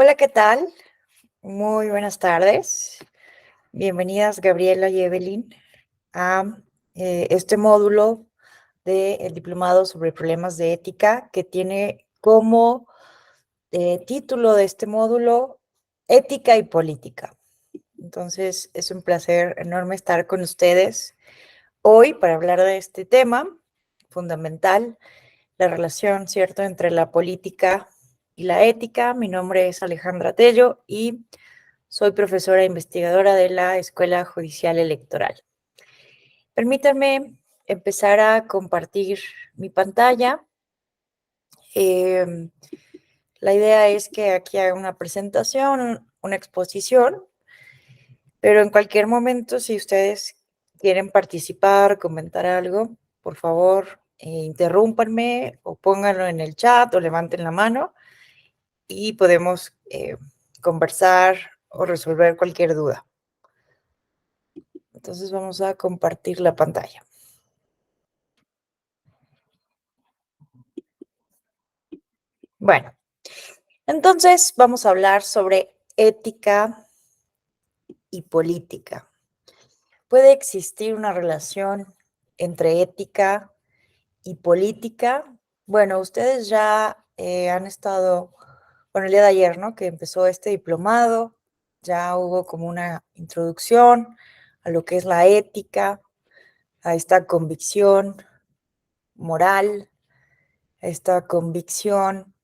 Hola, ¿qué tal? Muy buenas tardes. Bienvenidas Gabriela y Evelyn a este módulo del diplomado sobre problemas de ética que tiene como título de este módulo Ética y Política. Entonces, es un placer enorme estar con ustedes hoy para hablar de este tema fundamental, la relación, ¿cierto?, entre la política y la ética. Mi nombre es Alejandra Tello y soy profesora e investigadora de la Escuela Judicial Electoral. Permítanme empezar a compartir mi pantalla. La idea es que aquí haga una presentación, una exposición, pero en cualquier momento, si ustedes quieren participar, comentar algo, por favor, interrúmpanme o pónganlo en el chat o levanten la mano y podemos conversar o resolver cualquier duda. Entonces vamos a compartir la pantalla. Bueno, entonces vamos a hablar sobre ética y política. ¿Puede existir una relación entre ética y política? Bueno, ustedes ya han estado, bueno, el día de ayer, ¿no?, que empezó este diplomado, ya hubo como una introducción a lo que es la ética, a esta convicción moral, a esta convicción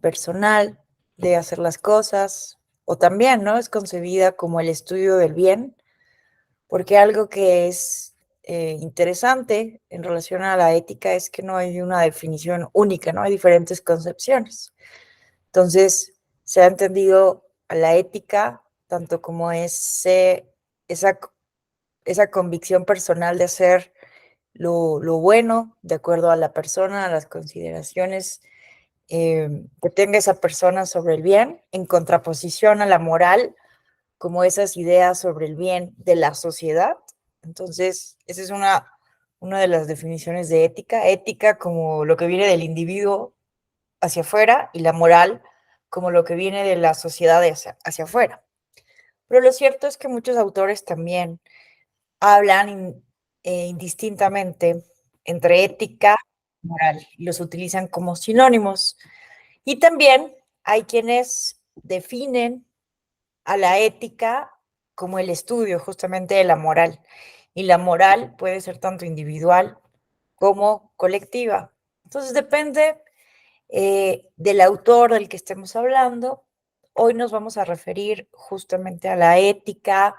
personal de hacer las cosas, o también, ¿no?, es concebida como el estudio del bien, porque algo que es interesante en relación a la ética es que no hay una definición única, ¿no? Hay diferentes concepciones. Entonces, se ha entendido a la ética tanto como esa, esa convicción personal de hacer lo bueno de acuerdo a la persona, a las consideraciones que tenga esa persona sobre el bien, en contraposición a la moral, como esas ideas sobre el bien de la sociedad. Entonces, esa es una de las definiciones de ética. Ética como lo que viene del individuo hacia afuera y la moral como lo que viene de la sociedad hacia afuera. Pero lo cierto es que muchos autores también hablan indistintamente entre ética y moral y los utilizan como sinónimos. Y también hay quienes definen a la ética como el estudio justamente de la moral. Y la moral puede ser tanto individual como colectiva. Entonces depende del autor del que estemos hablando. Hoy nos vamos a referir justamente a la ética,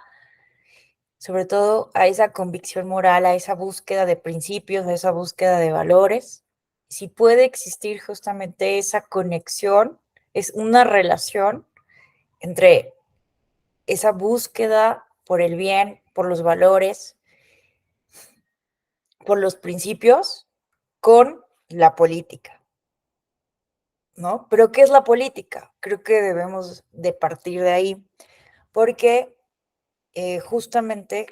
sobre todo a esa convicción moral, a esa búsqueda de principios, a esa búsqueda de valores. Si puede existir justamente esa conexión, es una relación entre esa búsqueda por el bien, por los valores, por los principios, con la política, ¿no? Pero, ¿qué es la política? Creo que debemos de partir de ahí, porque justamente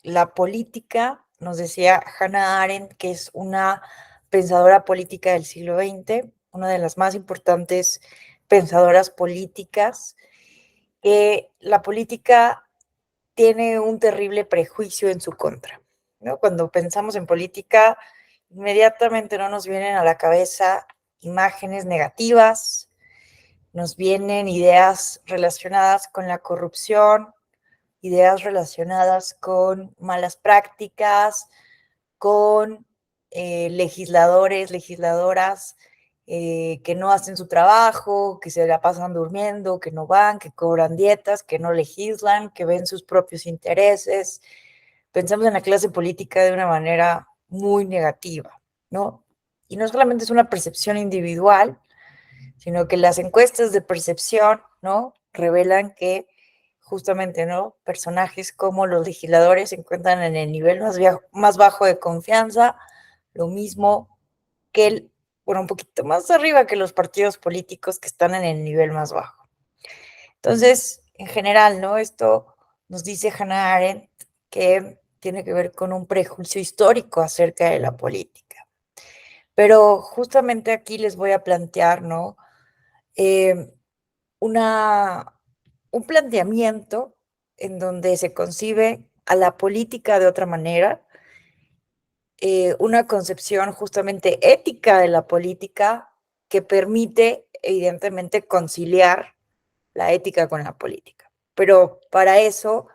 la política, nos decía Hannah Arendt, que es una pensadora política del siglo XX, una de las más importantes pensadoras políticas, que la política tiene un terrible prejuicio en su contra, ¿no? Cuando pensamos en política, inmediatamente no nos vienen a la cabeza imágenes negativas, nos vienen ideas relacionadas con la corrupción, ideas relacionadas con malas prácticas, con legisladores, legisladoras que no hacen su trabajo, que se la pasan durmiendo, que no van, que cobran dietas, que no legislan, que ven sus propios intereses. Pensamos en la clase política de una manera muy negativa, ¿no? Y no solamente es una percepción individual, sino que las encuestas de percepción, ¿no?, revelan que justamente, ¿no?, personajes como los legisladores se encuentran en el nivel más bajo de confianza, lo mismo que bueno, un poquito más arriba que los partidos políticos que están en el nivel más bajo. Entonces, en general, ¿no?, esto nos dice Hannah Arendt que tiene que ver con un prejuicio histórico acerca de la política. Pero justamente aquí les voy a plantear, ¿no?, un planteamiento en donde se concibe a la política de otra manera, una concepción justamente ética de la política que permite, evidentemente, conciliar la ética con la política. Pero para eso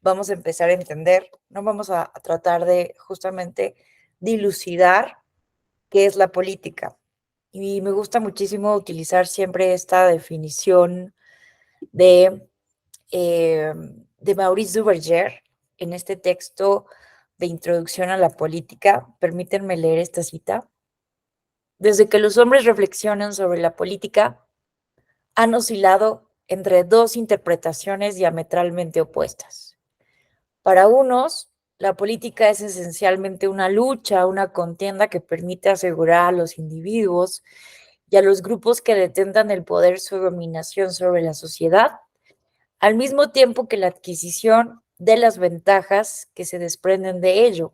vamos a empezar a entender, no vamos a tratar de justamente dilucidar qué es la política. Y me gusta muchísimo utilizar siempre esta definición de, de Maurice Duverger en este texto de Introducción a la Política. Permítanme leer esta cita. Desde que los hombres reflexionan sobre la política, han oscilado entre dos interpretaciones diametralmente opuestas. Para unos, la política es esencialmente una lucha, una contienda que permite asegurar a los individuos y a los grupos que detentan el poder su dominación sobre la sociedad, al mismo tiempo que la adquisición de las ventajas que se desprenden de ello.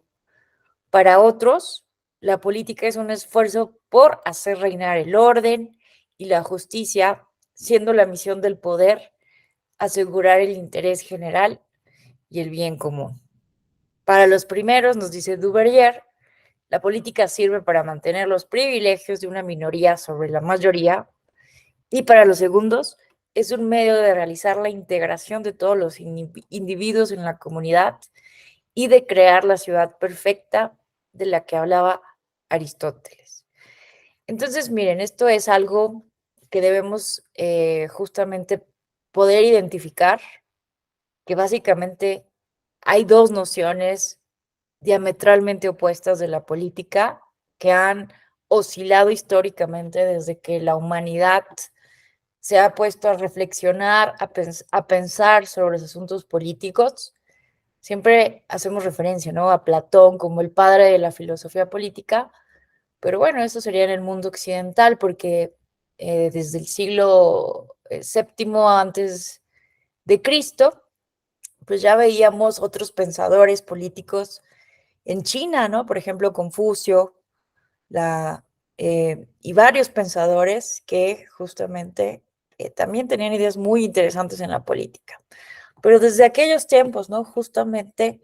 Para otros, la política es un esfuerzo por hacer reinar el orden y la justicia, siendo la misión del poder asegurar el interés general y el bien común. Para los primeros, nos dice Duverger, la política sirve para mantener los privilegios de una minoría sobre la mayoría, y para los segundos, es un medio de realizar la integración de todos los individuos en la comunidad y de crear la ciudad perfecta de la que hablaba Aristóteles. Entonces, miren, esto es algo que debemos justamente poder identificar, que básicamente hay dos nociones diametralmente opuestas de la política que han oscilado históricamente desde que la humanidad se ha puesto a reflexionar, a pensar sobre los asuntos políticos. Siempre hacemos referencia, ¿no?, a Platón como el padre de la filosofía política, pero bueno, eso sería en el mundo occidental, porque desde el siglo séptimo antes de Cristo, pues ya veíamos otros pensadores políticos en China, ¿no? Por ejemplo, Confucio, y varios pensadores que justamente también tenían ideas muy interesantes en la política. Pero desde aquellos tiempos, ¿no? Justamente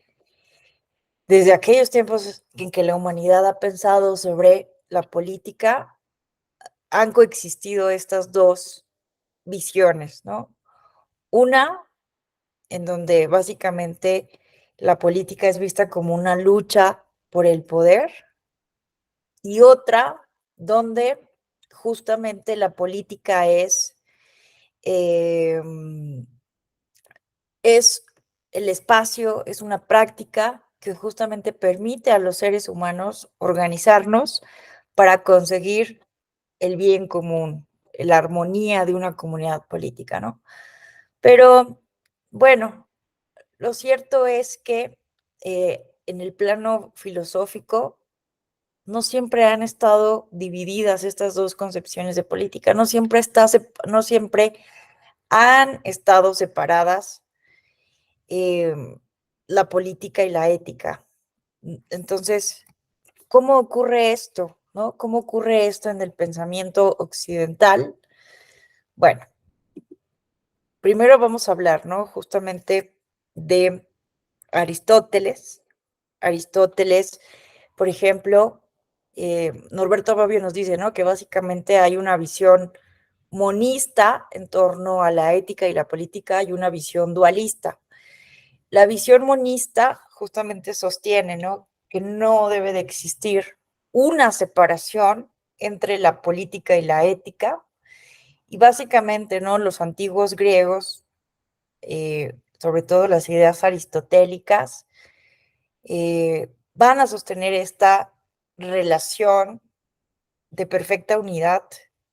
desde aquellos tiempos en que la humanidad ha pensado sobre la política, han coexistido estas dos visiones, ¿no? Una en donde básicamente la política es vista como una lucha por el poder, y otra donde justamente la política eh, es el espacio, es una práctica que justamente permite a los seres humanos organizarnos para conseguir el bien común, la armonía de una comunidad política, ¿no? Pero bueno, lo cierto es que en el plano filosófico no siempre han estado divididas estas dos concepciones de política, no siempre han estado separadas la política y la ética. Entonces, ¿cómo ocurre esto? ¿No? ¿Cómo ocurre esto en el pensamiento occidental? Bueno, primero vamos a hablar, ¿no?, justamente de Aristóteles. Aristóteles, por ejemplo, Norberto Bobbio nos dice, ¿no?, que básicamente hay una visión monista en torno a la ética y la política y una visión dualista. La visión monista justamente sostiene, ¿no?, que no debe de existir una separación entre la política y la ética, y básicamente, ¿no?, los antiguos griegos, sobre todo las ideas aristotélicas, van a sostener esta relación de perfecta unidad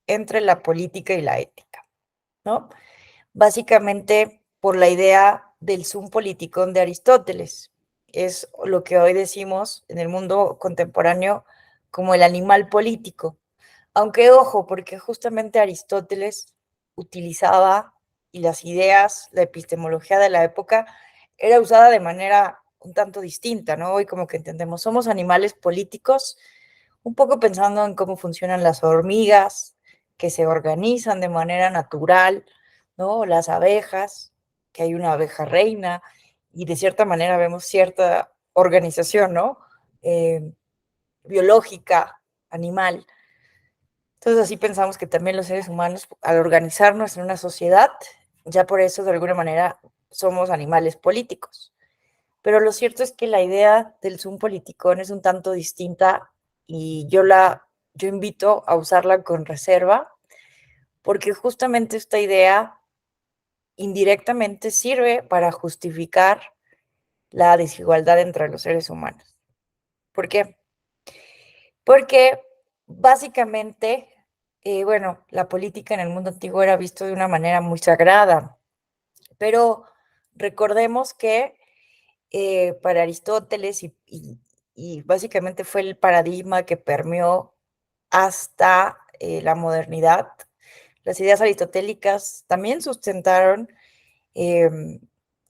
entre la política y la ética, ¿no? Básicamente por la idea del sum politikon de Aristóteles. Es lo que hoy decimos en el mundo contemporáneo como el animal político. Aunque ojo, porque justamente Aristóteles utilizaba, y las ideas, la epistemología de la época era usada de manera un tanto distinta, ¿no? Hoy como que entendemos, somos animales políticos, un poco pensando en cómo funcionan las hormigas, que se organizan de manera natural, ¿no? Las abejas, que hay una abeja reina, y de cierta manera vemos cierta organización, ¿no? Biológica, animal. Entonces así pensamos que también los seres humanos, al organizarnos en una sociedad, ya por eso de alguna manera somos animales políticos. Pero lo cierto es que la idea del Zoom politicón es un tanto distinta y yo invito a usarla con reserva, porque justamente esta idea indirectamente sirve para justificar la desigualdad entre los seres humanos. ¿Por qué? Porque básicamente, bueno, la política en el mundo antiguo era visto de una manera muy sagrada, pero recordemos que para Aristóteles y básicamente fue el paradigma que permeó hasta la modernidad. Las ideas aristotélicas también sustentaron em,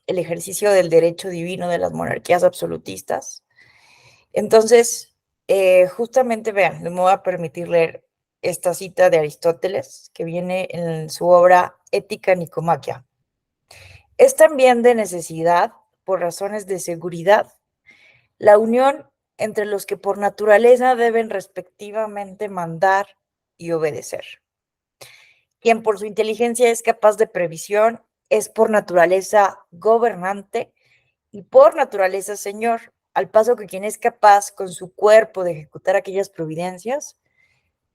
el ejercicio del derecho divino de las monarquías absolutistas. Entonces, justamente vean, me voy a permitir leer esta cita de Aristóteles que viene en su obra Ética Nicomaquia. Es también de necesidad, por razones de seguridad, la unión entre los que por naturaleza deben respectivamente mandar y obedecer. Quien por su inteligencia es capaz de previsión, es por naturaleza gobernante y por naturaleza señor, al paso que quien es capaz con su cuerpo de ejecutar aquellas providencias,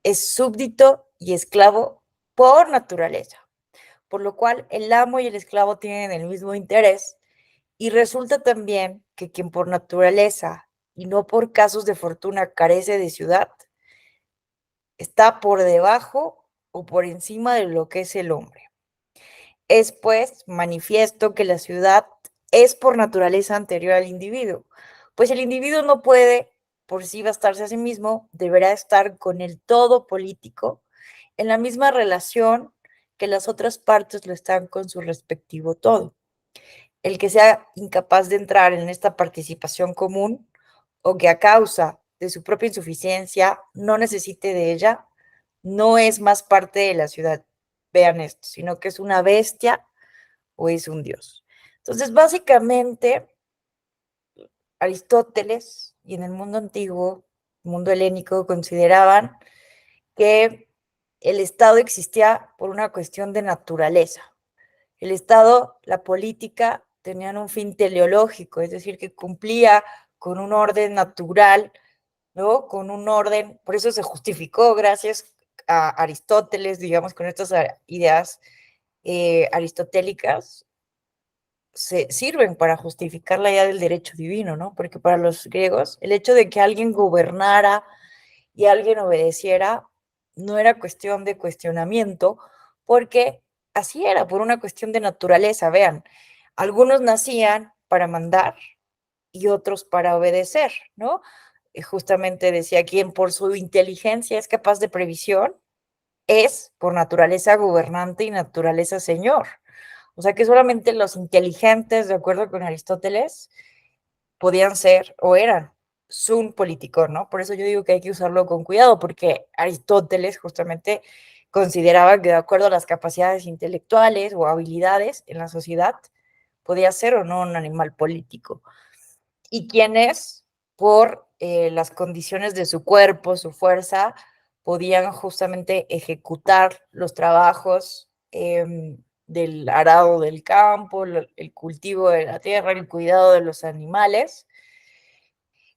es súbdito y esclavo por naturaleza, por lo cual el amo y el esclavo tienen el mismo interés. Y resulta también que quien por naturaleza y no por casos de fortuna carece de ciudad, está por debajo o por encima de lo que es el hombre. Es pues manifiesto que la ciudad es por naturaleza anterior al individuo, pues el individuo no puede por sí bastarse a sí mismo, deberá estar con el todo político en la misma relación que las otras partes lo están con su respectivo todo. El que sea incapaz de entrar en esta participación común o que a causa de su propia insuficiencia no necesite de ella, no es más parte de la ciudad. Vean esto, sino que es una bestia o es un dios. Entonces, básicamente, Aristóteles y en el mundo antiguo, mundo helénico, consideraban que el Estado existía por una cuestión de naturaleza. El Estado, la política, tenían un fin teleológico, es decir, que cumplía con un orden natural, ¿no? Con un orden, por eso se justificó gracias a Aristóteles, digamos, con estas ideas aristotélicas, se sirven para justificar la idea del derecho divino, ¿no? Porque para los griegos, el hecho de que alguien gobernara y alguien obedeciera no era cuestión de cuestionamiento, porque así era, por una cuestión de naturaleza. Vean, algunos nacían para mandar y otros para obedecer, ¿no? Justamente decía, quien por su inteligencia es capaz de previsión, es por naturaleza gobernante y naturaleza señor. O sea que solamente los inteligentes, de acuerdo con Aristóteles, podían ser o eran un político, ¿no? Por eso yo digo que hay que usarlo con cuidado, porque Aristóteles justamente consideraba que de acuerdo a las capacidades intelectuales o habilidades en la sociedad, podía ser o no un animal político. Y quienes, por las condiciones de su cuerpo, su fuerza, podían justamente ejecutar los trabajos del arado del campo, el cultivo de la tierra, el cuidado de los animales,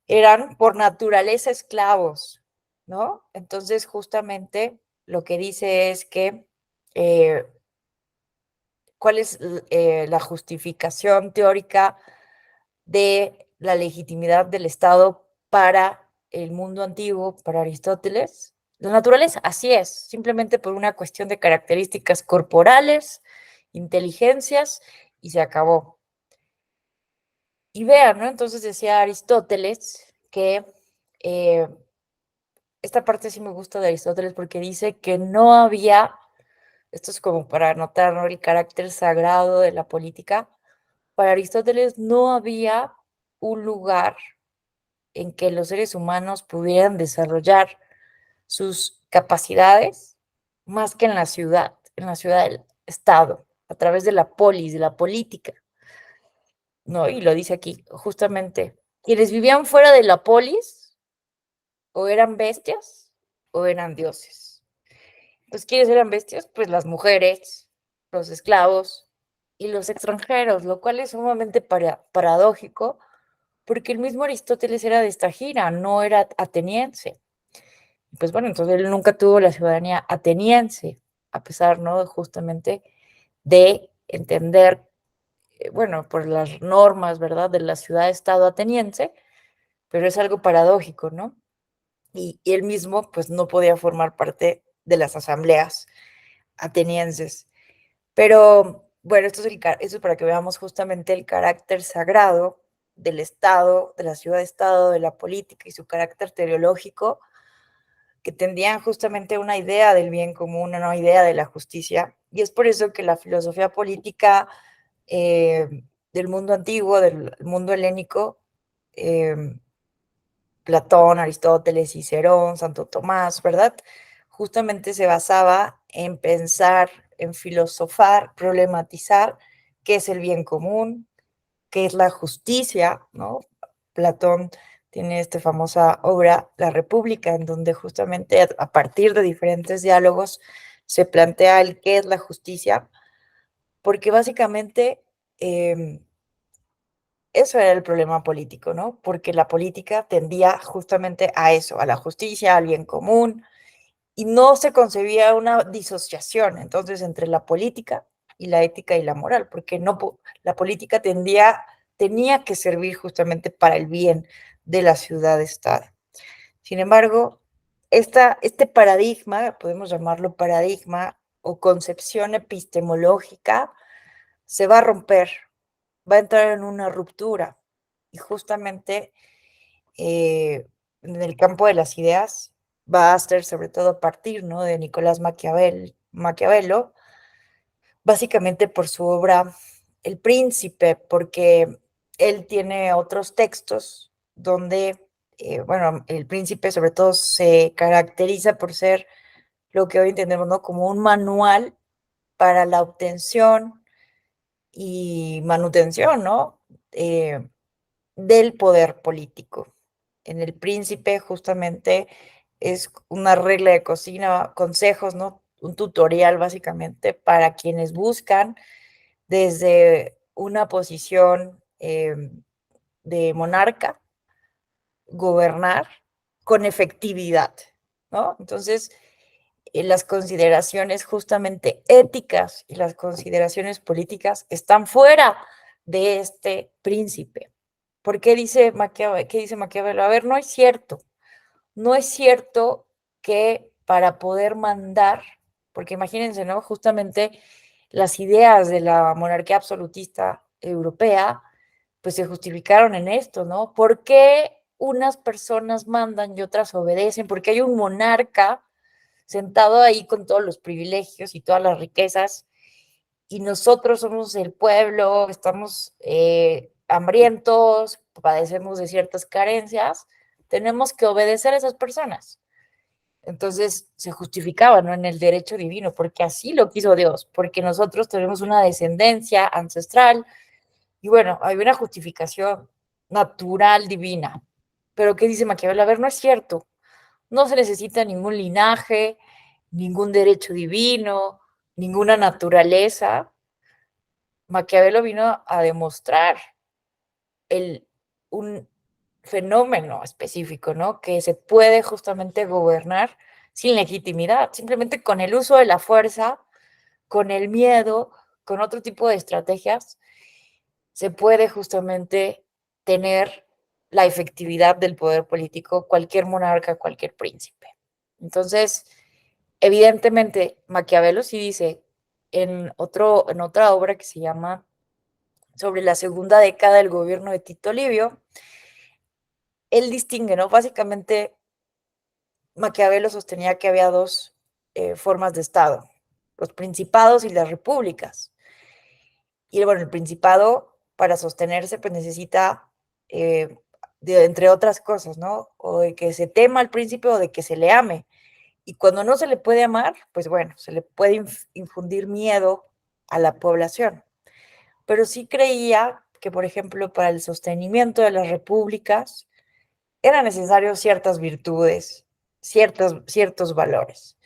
eran por naturaleza esclavos, ¿no? Entonces, justamente lo que dice es que, eh, ¿cuál es la justificación teórica de la legitimidad del Estado para el mundo antiguo, para Aristóteles? La naturaleza, así es, simplemente por una cuestión de características corporales, inteligencias, y se acabó. Y vean, ¿no? Entonces decía Aristóteles que esta parte sí me gusta de Aristóteles porque dice que no había, esto es como para anotar, ¿no?, el carácter sagrado de la política. Para Aristóteles no había un lugar en que los seres humanos pudieran desarrollar sus capacidades más que en la ciudad del Estado. a través de la polis, de la política, ¿no? Y lo dice aquí, justamente, quienes vivían fuera de la polis o eran bestias o eran dioses. Entonces, ¿quiénes eran bestias? Pues las mujeres, los esclavos y los extranjeros, lo cual es sumamente paradójico, porque el mismo Aristóteles era de esta gira, no era ateniense. Pues bueno, entonces él nunca tuvo la ciudadanía ateniense, a pesar, ¿no? Justamente de entender, bueno, por las normas, ¿verdad?, de la ciudad-estado ateniense, pero es algo paradójico, ¿no? Y él mismo, pues, no podía formar parte de las asambleas atenienses. Pero, bueno, esto es para que veamos justamente el carácter sagrado del Estado, de la ciudad-estado, de la política y su carácter teleológico, que tendían justamente una idea del bien común, una idea de la justicia. Y es por eso que la filosofía política del mundo antiguo, del mundo helénico, Platón, Aristóteles, Cicerón, Santo Tomás, ¿verdad? Justamente se basaba en pensar, en filosofar, problematizar qué es el bien común, qué es la justicia, ¿no? Platón tiene esta famosa obra, La República, en donde justamente a partir de diferentes diálogos se plantea el qué es la justicia, porque básicamente eso era el problema político, ¿no? Porque la política tendía justamente a eso, a la justicia, al bien común, y no se concebía una disociación entonces entre la política y la ética y la moral, porque no, la política tenía que servir justamente para el bien de la ciudad-estado. Sin embargo, este paradigma, podemos llamarlo paradigma o concepción epistemológica, se va a romper, va a entrar en una ruptura. Y justamente en el campo de las ideas va a ser sobre todo a partir, ¿no?, de Nicolás Maquiavelo, básicamente por su obra El Príncipe, porque él tiene otros textos donde, bueno, El Príncipe sobre todo se caracteriza por ser lo que hoy entendemos, ¿no?, como un manual para la obtención y manutención, ¿no?, del poder político. En El Príncipe, justamente, es una regla de cocina, consejos, ¿no? Un tutorial, básicamente, para quienes buscan desde una posición de monarca, gobernar con efectividad, ¿no? Entonces, las consideraciones justamente éticas y las consideraciones políticas están fuera de este príncipe. ¿Por qué dice Maquiavelo? ¿Qué dice Maquiavelo? A ver, no es cierto que para poder mandar, porque imagínense, ¿no? Justamente las ideas de la monarquía absolutista europea, pues se justificaron en esto, ¿no? ¿Por qué unas personas mandan y otras obedecen? Porque hay un monarca sentado ahí con todos los privilegios y todas las riquezas, y nosotros somos el pueblo, estamos hambrientos, padecemos de ciertas carencias, tenemos que obedecer a esas personas. Entonces se justificaba, ¿no?, en el derecho divino, porque así lo quiso Dios, porque nosotros tenemos una descendencia ancestral y bueno, hay una justificación natural divina. Pero ¿qué dice Maquiavelo? A ver, no es cierto. No se necesita ningún linaje, ningún derecho divino, ninguna naturaleza. Maquiavelo vino a demostrar un fenómeno específico, ¿no? Que se puede justamente gobernar sin legitimidad, simplemente con el uso de la fuerza, con el miedo, con otro tipo de estrategias, se puede justamente tener la efectividad del poder político cualquier monarca, cualquier príncipe. Entonces, evidentemente, Maquiavelo sí dice en otra obra que se llama Sobre la segunda década del gobierno de Tito Livio, él distingue, ¿no? Básicamente, Maquiavelo sostenía que había dos formas de Estado, los principados y las repúblicas. Y bueno, el principado, para sostenerse, pues necesita, entre otras cosas, ¿no? O de que se tema al príncipe o de que se le ame. Y cuando no se le puede amar, pues bueno, se le puede infundir miedo a la población. Pero sí creía que, por ejemplo, para el sostenimiento de las repúblicas eran necesarios ciertas virtudes, ciertos valores.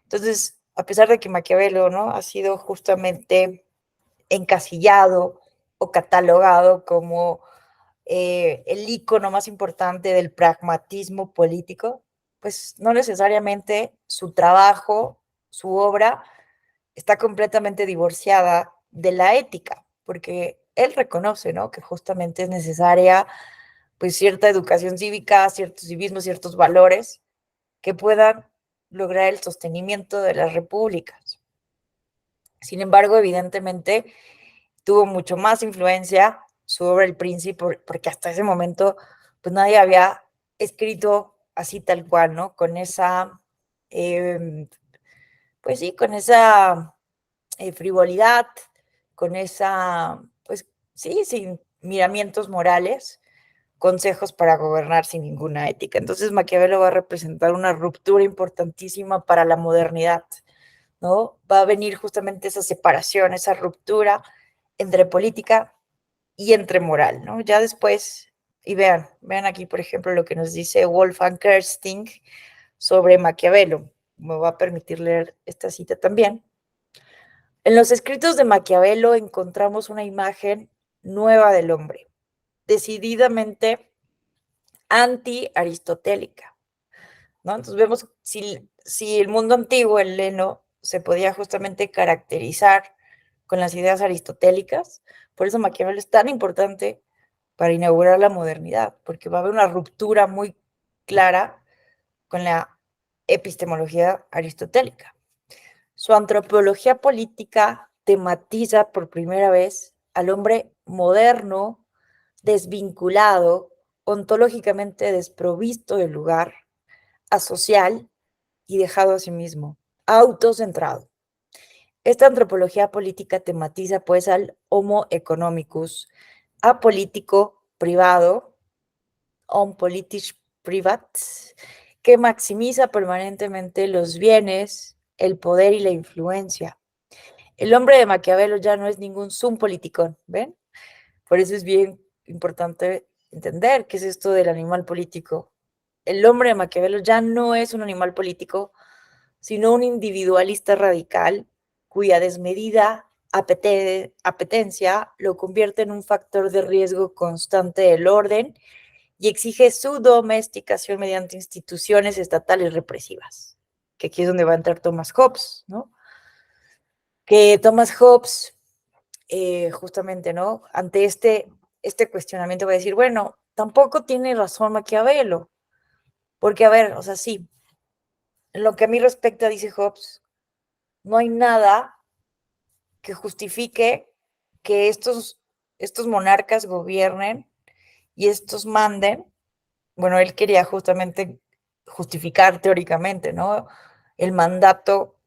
Entonces, a pesar de que Maquiavelo, ¿no?, ha sido justamente encasillado o catalogado como el ícono más importante del pragmatismo político, pues no necesariamente su trabajo, su obra, está completamente divorciada de la ética, porque él reconoce, ¿no?, que justamente es necesaria pues cierta educación cívica, cierto civismo, ciertos valores que puedan lograr el sostenimiento de las repúblicas. Sin embargo, evidentemente, tuvo mucho más influencia sobre el príncipe, porque hasta ese momento, pues nadie había escrito así tal cual, ¿no? Con esa, pues sí, con esa frivolidad, con esa, pues sí, sin miramientos morales, consejos para gobernar sin ninguna ética. Entonces Maquiavelo va a representar una ruptura importantísima para la modernidad, ¿no? Va a venir justamente esa separación, esa ruptura entre política y entre moral, ¿no? Ya después, y vean aquí, por ejemplo, lo que nos dice Wolfgang Kersting sobre Maquiavelo. Me va a permitir leer esta cita también. En los escritos de Maquiavelo encontramos una imagen nueva del hombre, decididamente anti-aristotélica, ¿no? Entonces vemos si el mundo antiguo, el heleno, se podía justamente caracterizar con las ideas aristotélicas, por eso Maquiavelo es tan importante para inaugurar la modernidad, porque va a haber una ruptura muy clara con la epistemología aristotélica. Su antropología política tematiza por primera vez al hombre moderno, desvinculado, ontológicamente desprovisto de lugar, asocial y dejado a sí mismo, autocentrado. Esta antropología política tematiza pues al homo economicus, apolítico privado, on politisch privat, que maximiza permanentemente los bienes, el poder y la influencia. El hombre de Maquiavelo ya no es ningún sum politicón, ¿ven? Por eso es bien importante entender qué es esto del animal político. El hombre de Maquiavelo ya no es un animal político, sino un individualista radical cuya desmedida apetencia lo convierte en un factor de riesgo constante del orden y exige su domesticación mediante instituciones estatales represivas, que aquí es donde va a entrar Thomas Hobbes, ¿no? Que Thomas Hobbes, justamente, ¿no?, ante este cuestionamiento va a decir, bueno, tampoco tiene razón Maquiavelo, porque, a ver, o sea, sí, en lo que a mí respecta, dice Hobbes, no hay nada que justifique que estos monarcas gobiernen y estos manden. Bueno, él quería justamente justificar teóricamente, ¿no?, el mandato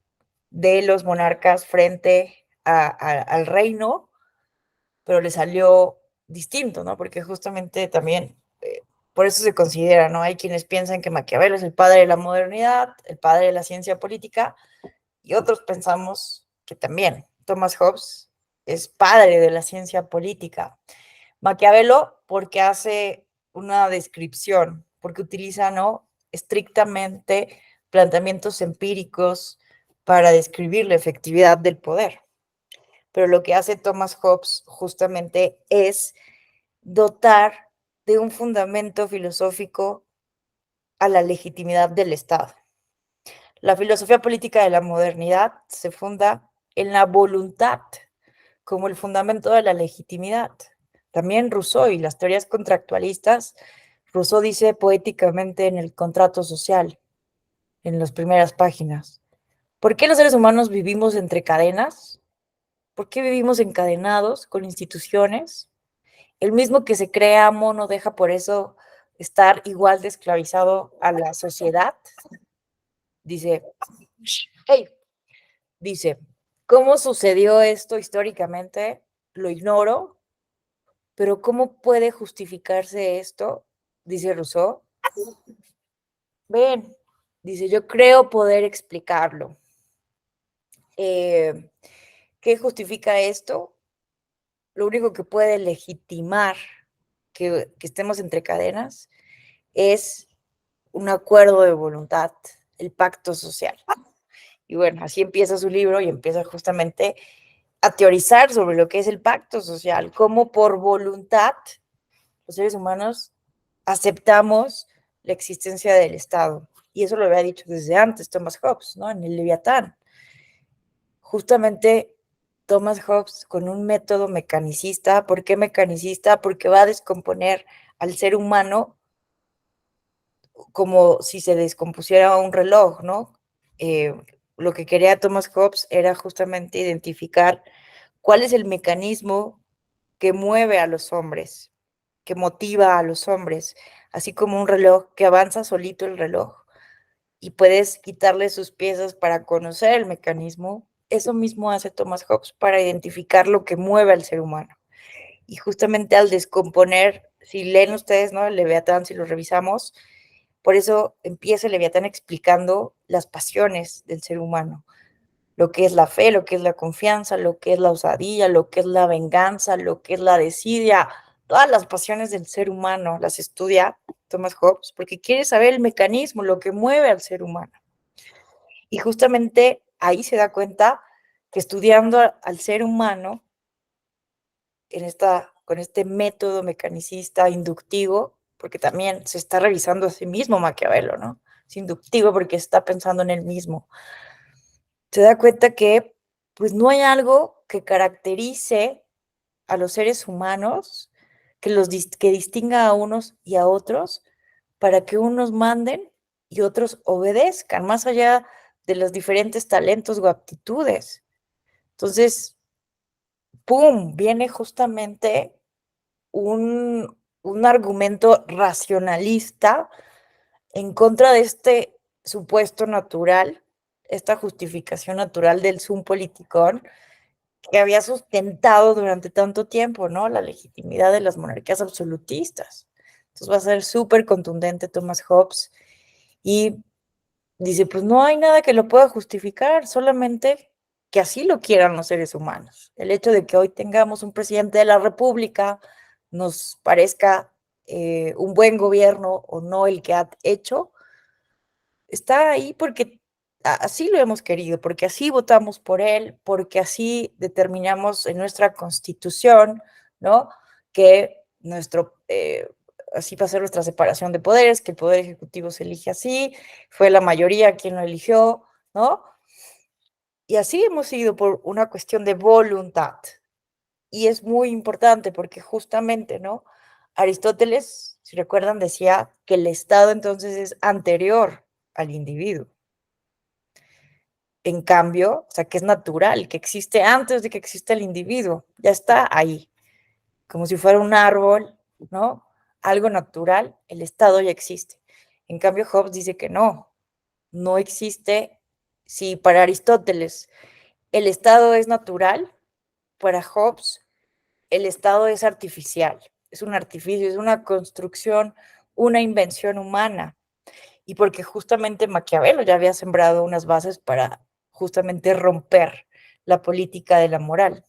de los monarcas frente al reino, pero le salió distinto, ¿no? Porque justamente también, por eso se considera, ¿no? Hay quienes piensan que Maquiavelo es el padre de la modernidad, el padre de la ciencia política, y otros pensamos que también Thomas Hobbes es padre de la ciencia política. Maquiavelo porque hace una descripción, porque utiliza, ¿no?, estrictamente planteamientos empíricos para describir la efectividad del poder. Pero lo que hace Thomas Hobbes justamente es dotar de un fundamento filosófico a la legitimidad del Estado. La filosofía política de la modernidad se funda en la voluntad como el fundamento de la legitimidad. También Rousseau y las teorías contractualistas, Rousseau dice poéticamente en el contrato social, en las primeras páginas, ¿por qué los seres humanos vivimos entre cadenas? ¿Por qué vivimos encadenados con instituciones? El mismo que se crea amo no deja por eso estar igual de esclavizado a la sociedad. Dice, hey, dice, ¿cómo sucedió esto históricamente? Lo ignoro, pero ¿cómo puede justificarse esto? Dice Rousseau. Ven, dice, yo creo poder explicarlo. Eh, ¿Qué justifica esto? Lo único que puede legitimar que estemos entre cadenas es un acuerdo de voluntad, el pacto social. Y bueno, así empieza su libro y empieza justamente a teorizar sobre lo que es el pacto social, cómo por voluntad los seres humanos aceptamos la existencia del Estado. Y eso lo había dicho desde antes Thomas Hobbes, ¿no? En el Leviatán. Justamente Thomas Hobbes con un método mecanicista. ¿Por qué mecanicista? Porque va a descomponer al ser humano como si se descompusiera un reloj, ¿no? Lo que quería Thomas Hobbes era justamente identificar cuál es el mecanismo que mueve a los hombres, que motiva a los hombres, así como un reloj que avanza solito el reloj y puedes quitarle sus piezas para conocer el mecanismo. Eso mismo hace Thomas Hobbes para identificar lo que mueve al ser humano. Y justamente al descomponer, si leen ustedes, ¿no? El Leviatán, si lo revisamos, por eso empieza el Leviatán explicando las pasiones del ser humano, lo que es la fe, lo que es la confianza, lo que es la osadía, lo que es la venganza, lo que es la desidia, todas las pasiones del ser humano las estudia Thomas Hobbes porque quiere saber el mecanismo, lo que mueve al ser humano. Y justamente ahí se da cuenta que estudiando al ser humano con este método mecanicista inductivo, porque también se está revisando a sí mismo Maquiavelo, ¿no? Es inductivo porque está pensando en él mismo. Se da cuenta que pues no hay algo que caracterice a los seres humanos que distinga a unos y a otros para que unos manden y otros obedezcan, más allá de los diferentes talentos o aptitudes. Entonces, ¡pum!, viene justamente un argumento racionalista en contra de este supuesto natural, esta justificación natural del sum politicón que había sustentado durante tanto tiempo, ¿no? La legitimidad de las monarquías absolutistas. Entonces va a ser súper contundente Thomas Hobbes y dice, pues no hay nada que lo pueda justificar, solamente que así lo quieran los seres humanos. El hecho de que hoy tengamos un presidente de la República nos parezca un buen gobierno o no el que ha hecho, está ahí porque así lo hemos querido, porque así votamos por él, porque así determinamos en nuestra constitución, ¿no? Que así va a ser nuestra separación de poderes, que el poder ejecutivo se elige así, fue la mayoría quien lo eligió, ¿no? Y así hemos ido por una cuestión de voluntad. Y es muy importante porque justamente, ¿no? Aristóteles, si recuerdan, decía que el Estado entonces es anterior al individuo. En cambio, o sea, que es natural, que existe antes de que exista el individuo, ya está ahí, como si fuera un árbol, ¿no? Algo natural, el Estado ya existe. En cambio, Hobbes dice que no existe. Si para Aristóteles el Estado es natural, para Hobbes el Estado es artificial, es un artificio, es una construcción, una invención humana. Y porque justamente Maquiavelo ya había sembrado unas bases para justamente romper la política de la moral.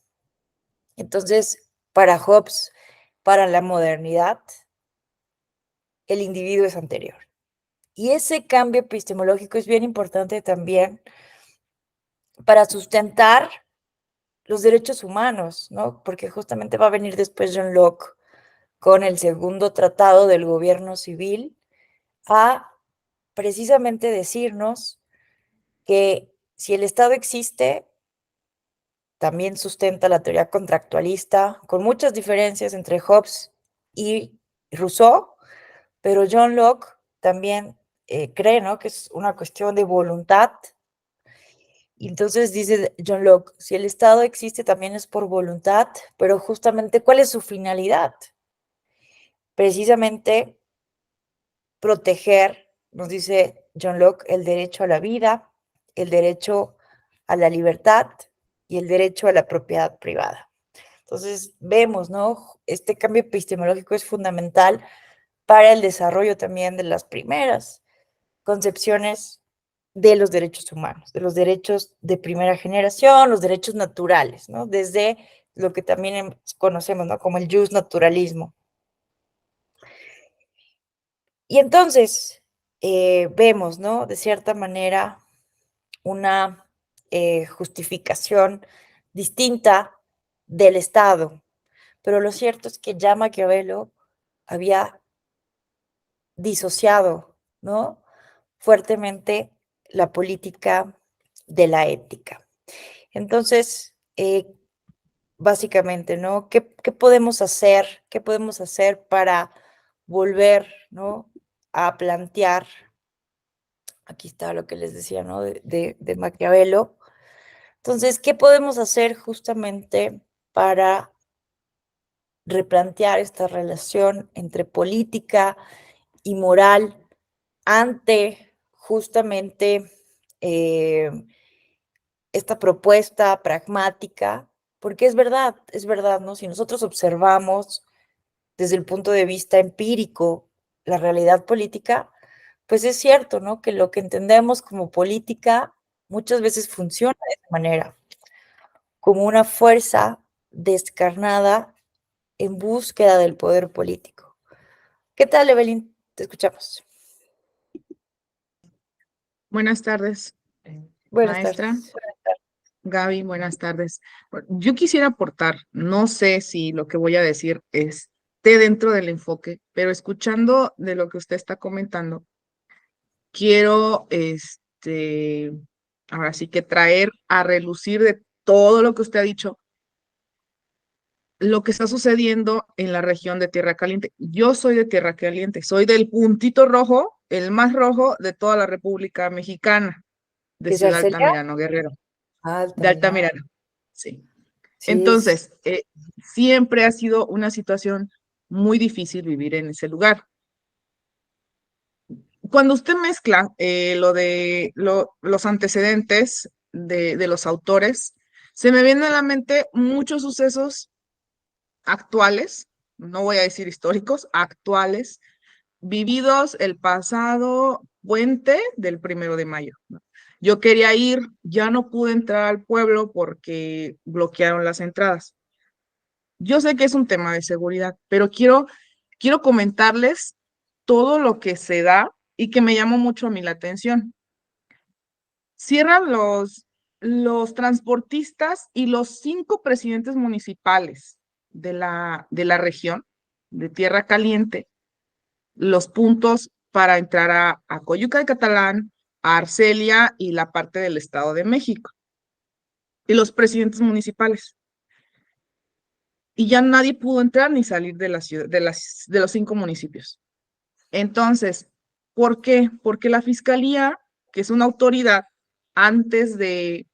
Entonces, para Hobbes, para la modernidad, el individuo es anterior. Y ese cambio epistemológico es bien importante también para sustentar los derechos humanos, ¿no? Porque justamente va a venir después John Locke con el segundo tratado del gobierno civil a precisamente decirnos que si el Estado existe, también sustenta la teoría contractualista, con muchas diferencias entre Hobbes y Rousseau, pero John Locke también cree, ¿no?, que es una cuestión de voluntad. Y entonces dice John Locke, si el Estado existe también es por voluntad, pero justamente, ¿cuál es su finalidad? Precisamente proteger, nos dice John Locke, el derecho a la vida, el derecho a la libertad y el derecho a la propiedad privada. Entonces, vemos, ¿no? Este cambio epistemológico es fundamental para el desarrollo también de las primeras concepciones de los derechos humanos, de los derechos de primera generación, los derechos naturales, ¿no? Desde lo que también conocemos, ¿no? Como el justnaturalismo. Y entonces vemos, ¿no? De cierta manera, una justificación distinta del Estado. Pero lo cierto es que ya Maquiavelo había disociado, ¿no? Fuertemente la política de la ética. Entonces, básicamente, ¿no? ¿Qué podemos hacer? ¿Qué podemos hacer para volver, ¿no? A plantear, aquí está lo que les decía, ¿no? De Maquiavelo. Entonces, ¿qué podemos hacer justamente para replantear esta relación entre política y moral ante justamente esta propuesta pragmática? Porque es verdad, ¿no? Si nosotros observamos desde el punto de vista empírico la realidad política, pues es cierto, ¿no? Que lo que entendemos como política muchas veces funciona de esa manera, como una fuerza descarnada en búsqueda del poder político. ¿Qué tal, Evelyn? Te escuchamos. Buenas tardes, Buenas maestra. tardes. Gaby, buenas tardes. Yo quisiera aportar, no sé si lo que voy a decir esté dentro del enfoque, pero escuchando de lo que usted está comentando, quiero, ahora sí que traer a relucir de todo lo que usted ha dicho, lo que está sucediendo en la región de Tierra Caliente. Yo soy de Tierra Caliente, soy del puntito rojo, el más rojo de toda la República Mexicana, de ¿Qué es Ciudad Arcelia? Altamirano, Guerrero. De Altamirano. Altamirano, sí. Sí, sí, Entonces, siempre ha sido una situación muy difícil vivir en ese lugar. Cuando usted mezcla lo de los antecedentes de los autores, se me vienen a la mente muchos sucesos actuales, no voy a decir históricos, actuales, vividos el pasado puente del 1 de mayo, ¿no? Yo quería ir, ya no pude entrar al pueblo porque bloquearon las entradas. Yo sé que es un tema de seguridad, pero quiero comentarles todo lo que se da y que me llamó mucho a mí la atención. Cierran los transportistas y los 5 presidentes municipales de la región de Tierra Caliente, los puntos para entrar a Coyuca de Catalán, a Arcelia y la parte del Estado de México, y los presidentes municipales. Y ya nadie pudo entrar ni salir de la ciudad, de los 5 municipios. Entonces, ¿por qué? Porque la fiscalía, que es una autoridad, antes de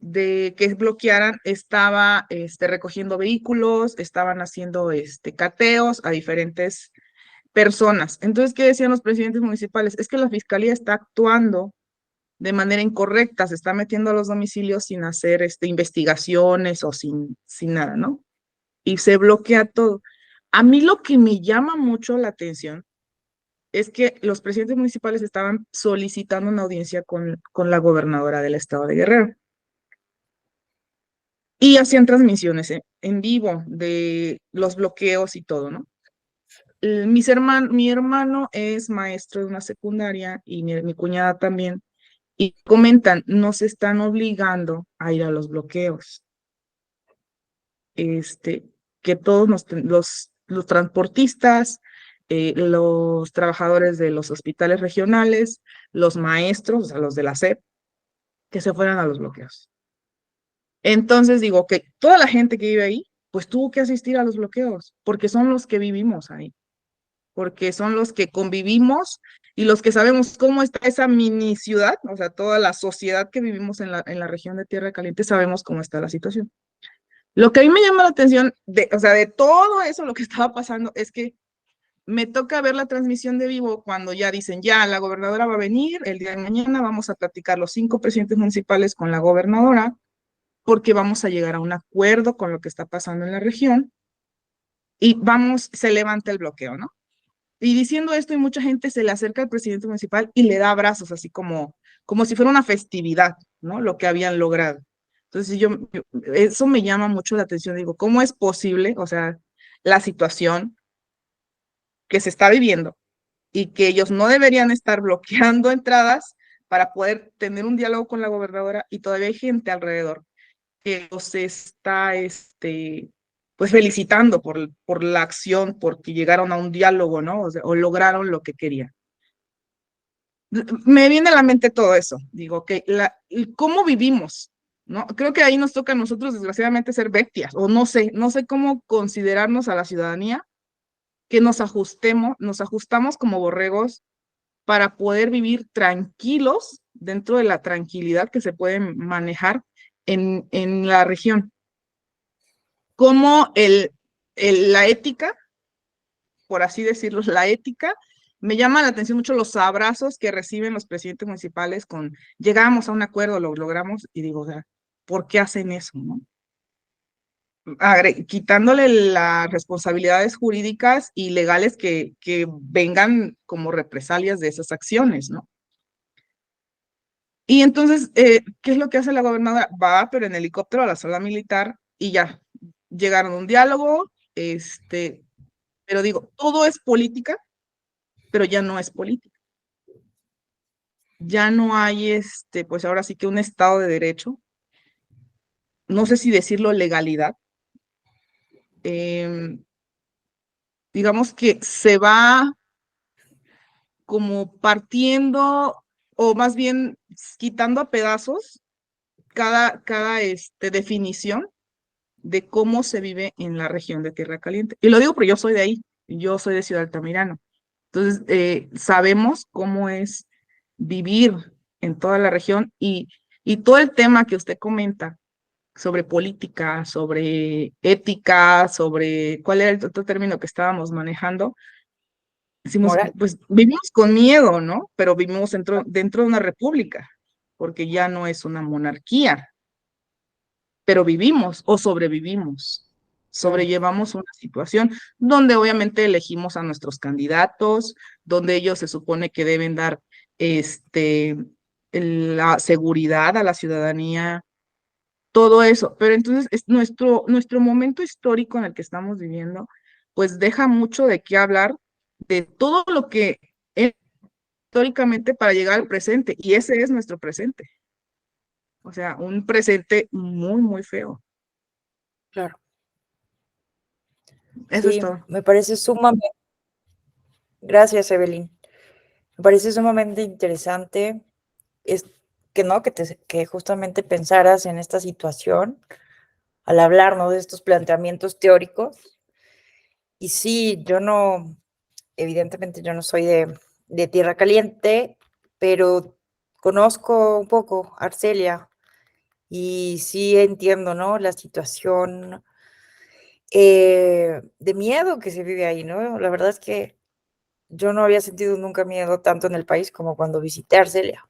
que bloquearan, estaba recogiendo vehículos, estaban haciendo cateos a diferentes personas. Entonces, ¿qué decían los presidentes municipales? Es que la fiscalía está actuando de manera incorrecta, se está metiendo a los domicilios sin hacer investigaciones o sin nada, ¿no? Y se bloquea todo. A mí lo que me llama mucho la atención es que los presidentes municipales estaban solicitando una audiencia con la gobernadora del estado de Guerrero y hacían transmisiones en vivo de los bloqueos y todo, ¿no? Mi hermano es maestro de una secundaria y mi cuñada también, y comentan, nos están obligando a ir a los bloqueos. este, que todos los transportistas, los trabajadores de los hospitales regionales, los maestros, o sea, los de la SEP, que se fueran a los bloqueos. Entonces digo que toda la gente que vive ahí, pues tuvo que asistir a los bloqueos, porque son los que vivimos ahí, porque son los que convivimos y los que sabemos cómo está esa mini ciudad, o sea, toda la sociedad que vivimos en la región de Tierra Caliente, sabemos cómo está la situación. Lo que a mí me llama la atención, o sea, de todo eso, lo que estaba pasando, es que me toca ver la transmisión de vivo cuando ya dicen, ya, la gobernadora va a venir el día de mañana, vamos a platicar los 5 presidentes municipales con la gobernadora, porque vamos a llegar a un acuerdo con lo que está pasando en la región y se levanta el bloqueo, ¿no? Y diciendo esto, y mucha gente se le acerca al presidente municipal y le da abrazos, así como si fuera una festividad, ¿no? Lo que habían logrado. Entonces eso me llama mucho la atención, digo, ¿cómo es posible, o sea, la situación que se está viviendo y que ellos no deberían estar bloqueando entradas para poder tener un diálogo con la gobernadora y todavía hay gente alrededor que los está, pues felicitando por la acción, porque llegaron a un diálogo, ¿no? O sea, o lograron lo que querían. Me viene a la mente todo eso. Digo, que ¿cómo vivimos? ¿No? Creo que ahí nos toca a nosotros, desgraciadamente, ser bestias, o no sé cómo considerarnos a la ciudadanía, que nos ajustamos como borregos para poder vivir tranquilos dentro de la tranquilidad que se puede manejar en la región. Como la ética, por así decirlo, la ética, me llama la atención mucho los abrazos que reciben los presidentes municipales con, llegamos a un acuerdo, lo logramos, y digo, o sea, ¿por qué hacen eso, no? Quitándole las responsabilidades jurídicas y legales que vengan como represalias de esas acciones, ¿no? Y entonces, ¿qué es lo que hace la gobernadora? Va, pero en helicóptero a la zona militar y ya, llegaron a un diálogo, pero digo, todo es política, pero ya no es política. Ya no hay, pues ahora sí que un Estado de Derecho, no sé si decirlo legalidad, em, digamos que se va como partiendo, o más bien quitando a pedazos cada definición de cómo se vive en la región de Tierra Caliente. Y lo digo porque yo soy de ahí, yo soy de Ciudad Altamirano. Entonces, sabemos cómo es vivir en toda la región y todo el tema que usted comenta sobre política, sobre ética, sobre cuál era el otro término que estábamos manejando, decimos, Moral. pues vivimos con miedo, ¿no? Pero vivimos dentro de una república, porque ya no es una monarquía, pero vivimos o sobrevivimos, Claro. sobrellevamos una situación donde obviamente elegimos a nuestros candidatos, donde ellos se supone que deben dar la seguridad a la ciudadanía, todo eso. Pero entonces nuestro momento histórico en el que estamos viviendo, pues deja mucho de qué hablar de todo lo que es históricamente para llegar al presente, y ese es nuestro presente. O sea, un presente muy, muy feo. Claro. Eso es Sí, todo. me parece sumamente, gracias, Evelyn. Me parece sumamente interesante es que no, que justamente pensaras en esta situación al hablar, ¿no? De estos planteamientos teóricos. Y sí, yo no, evidentemente yo no soy de Tierra Caliente, pero conozco un poco Arcelia y sí entiendo, ¿no? La situación de miedo que se vive ahí, ¿no? La verdad es que yo no había sentido nunca miedo tanto en el país como cuando visité Arcelia.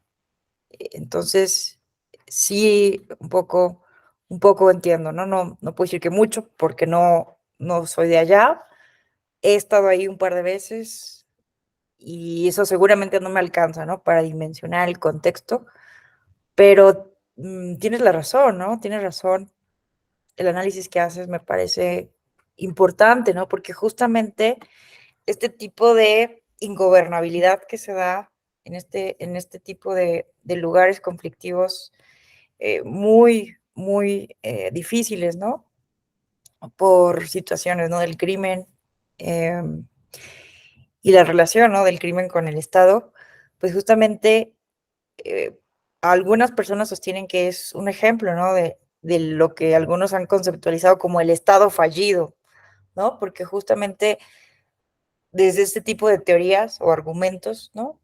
Entonces, sí, un poco entiendo, ¿no? No puedo decir que mucho porque no soy de allá. He estado ahí un par de veces y eso seguramente no me alcanza, ¿no? Para dimensionar el contexto, pero tienes la razón, ¿no? Tienes razón. El análisis que haces me parece importante, ¿no? Porque justamente este tipo de ingobernabilidad que se da en este tipo de lugares conflictivos muy, muy difíciles, ¿no? Por situaciones, ¿no? Del crimen y la relación, ¿no? Del crimen con el Estado, pues justamente eh, algunas personas sostienen que es un ejemplo, ¿no? De lo que algunos han conceptualizado como el Estado fallido, ¿no? Porque justamente desde este tipo de teorías o argumentos, ¿no?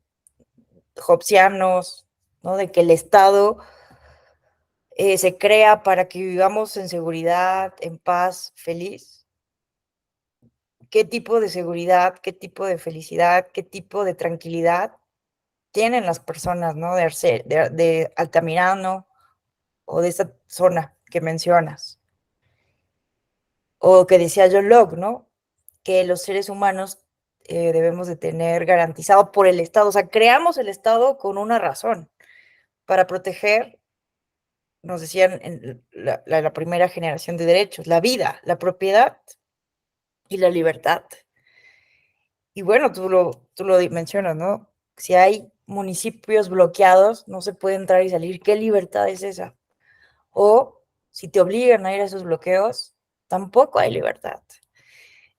Hobbesianos, ¿no? De que el Estado se crea para que vivamos en seguridad, en paz, feliz. ¿Qué tipo de seguridad, qué tipo de felicidad, qué tipo de tranquilidad tienen las personas, ¿no? De Altamirano o de esa zona que mencionas? O que decía John Locke, ¿no? Que los seres humanos debemos de tener garantizado por el Estado. O sea, creamos el Estado con una razón, para proteger, nos decían en la primera generación de derechos, la vida, la propiedad y la libertad. Y bueno, tú lo mencionas, ¿no? Si hay municipios bloqueados, no se puede entrar y salir. ¿Qué libertad es esa? O si te obligan a ir a esos bloqueos, tampoco hay libertad.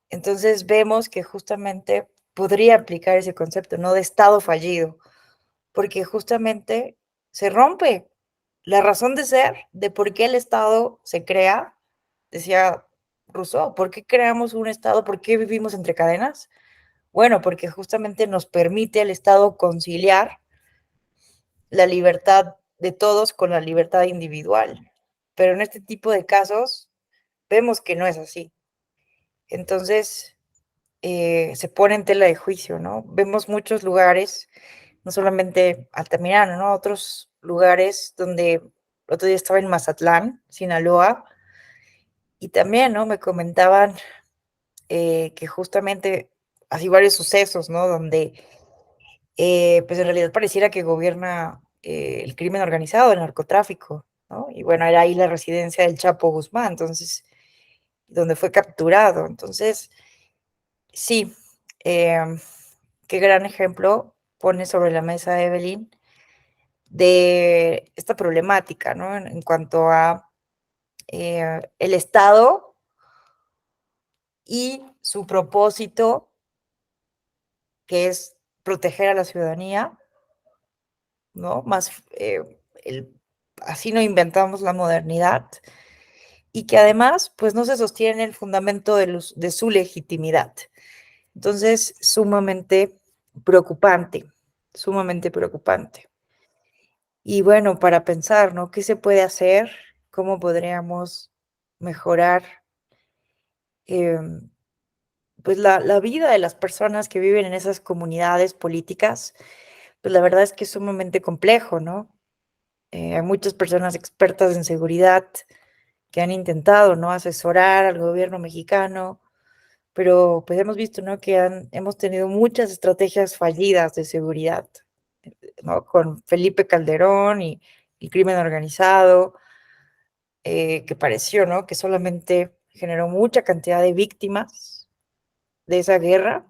Entonces vemos que justamente podría aplicar ese concepto, ¿no? De Estado fallido, porque justamente se rompe la razón de ser de por qué el Estado se crea, decía Rousseau, ¿por qué creamos un Estado? ¿Por qué vivimos entre cadenas? Bueno, porque justamente nos permite el Estado conciliar la libertad de todos con la libertad individual. Pero en este tipo de casos vemos que no es así. Entonces, se pone en tela de juicio, ¿no? Vemos muchos lugares, no solamente Altamirano, ¿no? Otros lugares donde el otro día estaba en Mazatlán, Sinaloa, y también, ¿no? Me comentaban que justamente así varios sucesos, ¿no? Donde pues en realidad pareciera que gobierna el crimen organizado, el narcotráfico, ¿no? Y bueno, era ahí la residencia del Chapo Guzmán, entonces, donde fue capturado. Entonces, sí, em, qué gran ejemplo pone sobre la mesa Evelyn de esta problemática, ¿no? En cuanto a el Estado y su propósito, que es proteger a la ciudadanía, ¿no? Más, así no inventamos la modernidad y que además, pues no se sostiene el fundamento de su legitimidad. Entonces, preocupante, sumamente preocupante. Y bueno, para pensar, ¿no? ¿Qué se puede hacer? ¿Cómo podríamos mejorar em, pues la vida de las personas que viven en esas comunidades políticas? Pues la verdad es que es sumamente complejo, ¿no? Hay muchas personas expertas en seguridad que han intentado, ¿no? Asesorar al gobierno mexicano, pero pues hemos visto, ¿no? Que hemos tenido muchas estrategias fallidas de seguridad, ¿no? Con Felipe Calderón y el crimen organizado, que pareció, ¿no? Que solamente generó mucha cantidad de víctimas de esa guerra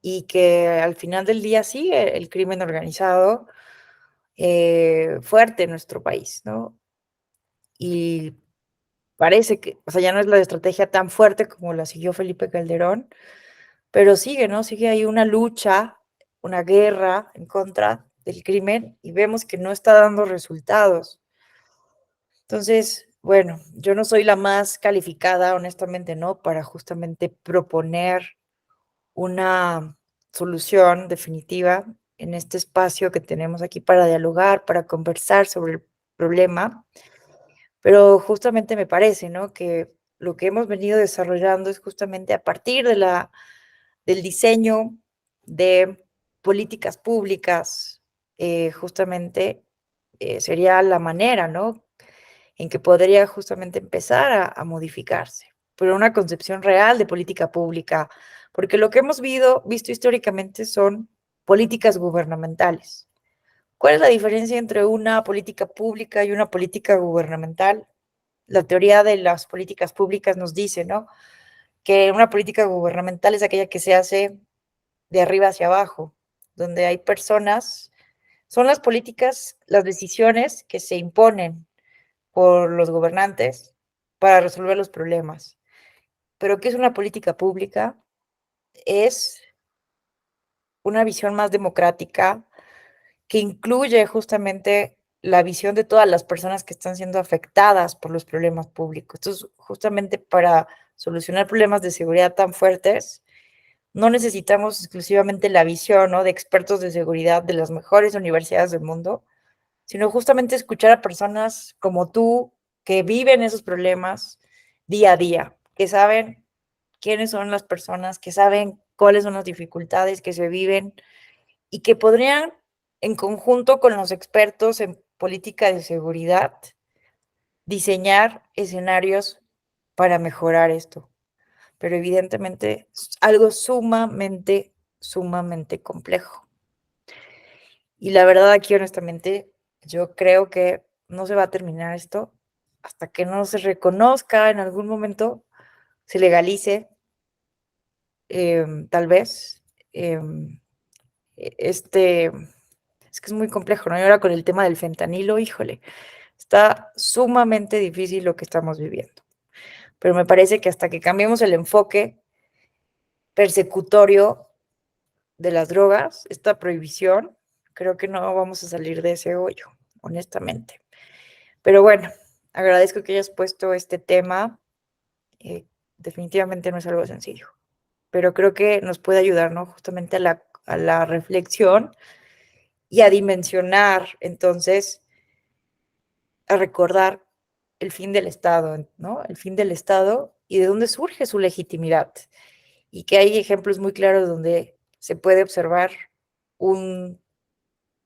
y que al final del día sigue el crimen organizado fuerte en nuestro país, ¿no? Y parece que, o sea, ya no es la estrategia tan fuerte como la siguió Felipe Calderón, pero sigue, ¿no? Sigue ahí una lucha, una guerra en contra del crimen y vemos que no está dando resultados. Entonces, bueno, yo no soy la más calificada, honestamente, ¿no? Para justamente proponer una solución definitiva en este espacio que tenemos aquí para dialogar, para conversar sobre el problema. Pero justamente me parece, ¿no? Que lo que hemos venido desarrollando es justamente a partir del diseño de políticas públicas, justamente sería la manera, ¿no? En que podría justamente empezar a modificarse, pero una concepción real de política pública, porque lo que hemos visto históricamente son políticas gubernamentales. ¿Cuál es la diferencia entre una política pública y una política gubernamental? La teoría de las políticas públicas nos dice, ¿no? Que una política gubernamental es aquella que se hace de arriba hacia abajo, donde hay personas, son las políticas, las decisiones que se imponen por los gobernantes para resolver los problemas. Pero ¿qué es una política pública? Es una visión más democrática que incluye justamente la visión de todas las personas que están siendo afectadas por los problemas públicos. Entonces, justamente para solucionar problemas de seguridad tan fuertes, no necesitamos exclusivamente la visión, ¿no? De expertos de seguridad de las mejores universidades del mundo, sino justamente escuchar a personas como tú que viven esos problemas día a día, que saben quiénes son las personas, que saben cuáles son las dificultades que se viven y que podrían, en conjunto con los expertos en política de seguridad, diseñar escenarios para mejorar esto. Pero evidentemente es algo sumamente complejo. Y la verdad aquí honestamente yo creo que no se va a terminar esto hasta que no se reconozca en algún momento, se legalice, tal vez, este, es que es muy complejo, ¿no? Y ahora con el tema del fentanilo, híjole, está sumamente difícil lo que estamos viviendo. Pero me parece que hasta que cambiemos el enfoque persecutorio de las drogas, esta prohibición, creo que no vamos a salir de ese hoyo, honestamente. Pero bueno, agradezco que hayas puesto este tema. Definitivamente no es algo sencillo, pero creo que nos puede ayudar, ¿no? Justamente a la reflexión y a dimensionar, entonces, a recordar el fin del Estado, ¿no? El fin del Estado y de dónde surge su legitimidad. Y que hay ejemplos muy claros donde se puede observar un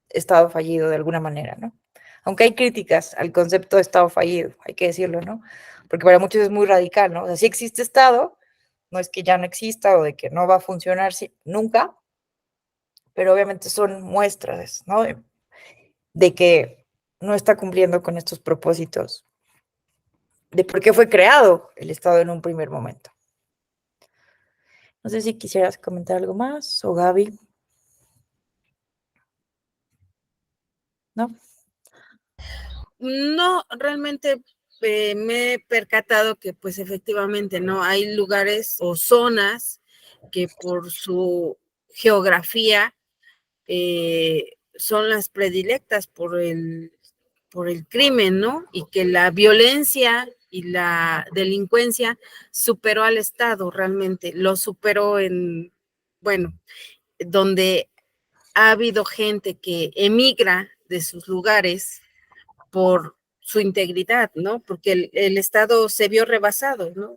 Estado fallido de alguna manera, ¿no? Aunque hay críticas al concepto de Estado fallido, hay que decirlo, ¿no? Porque para muchos es muy radical, ¿no? O sea, sí existe Estado, no es que ya no exista o de que no va a funcionar nunca, pero obviamente son muestras, ¿no? De que no está cumpliendo con estos propósitos, de por qué fue creado el Estado en un primer momento. No sé si quisieras comentar algo más o Gaby, ¿no? No, realmente me he percatado que pues efectivamente no hay lugares o zonas que por su geografía son las predilectas por el crimen, ¿no? Y que la violencia y la delincuencia superó al Estado realmente, lo superó en, bueno, donde ha habido gente que emigra de sus lugares por su integridad, ¿no? Porque el Estado se vio rebasado, ¿no?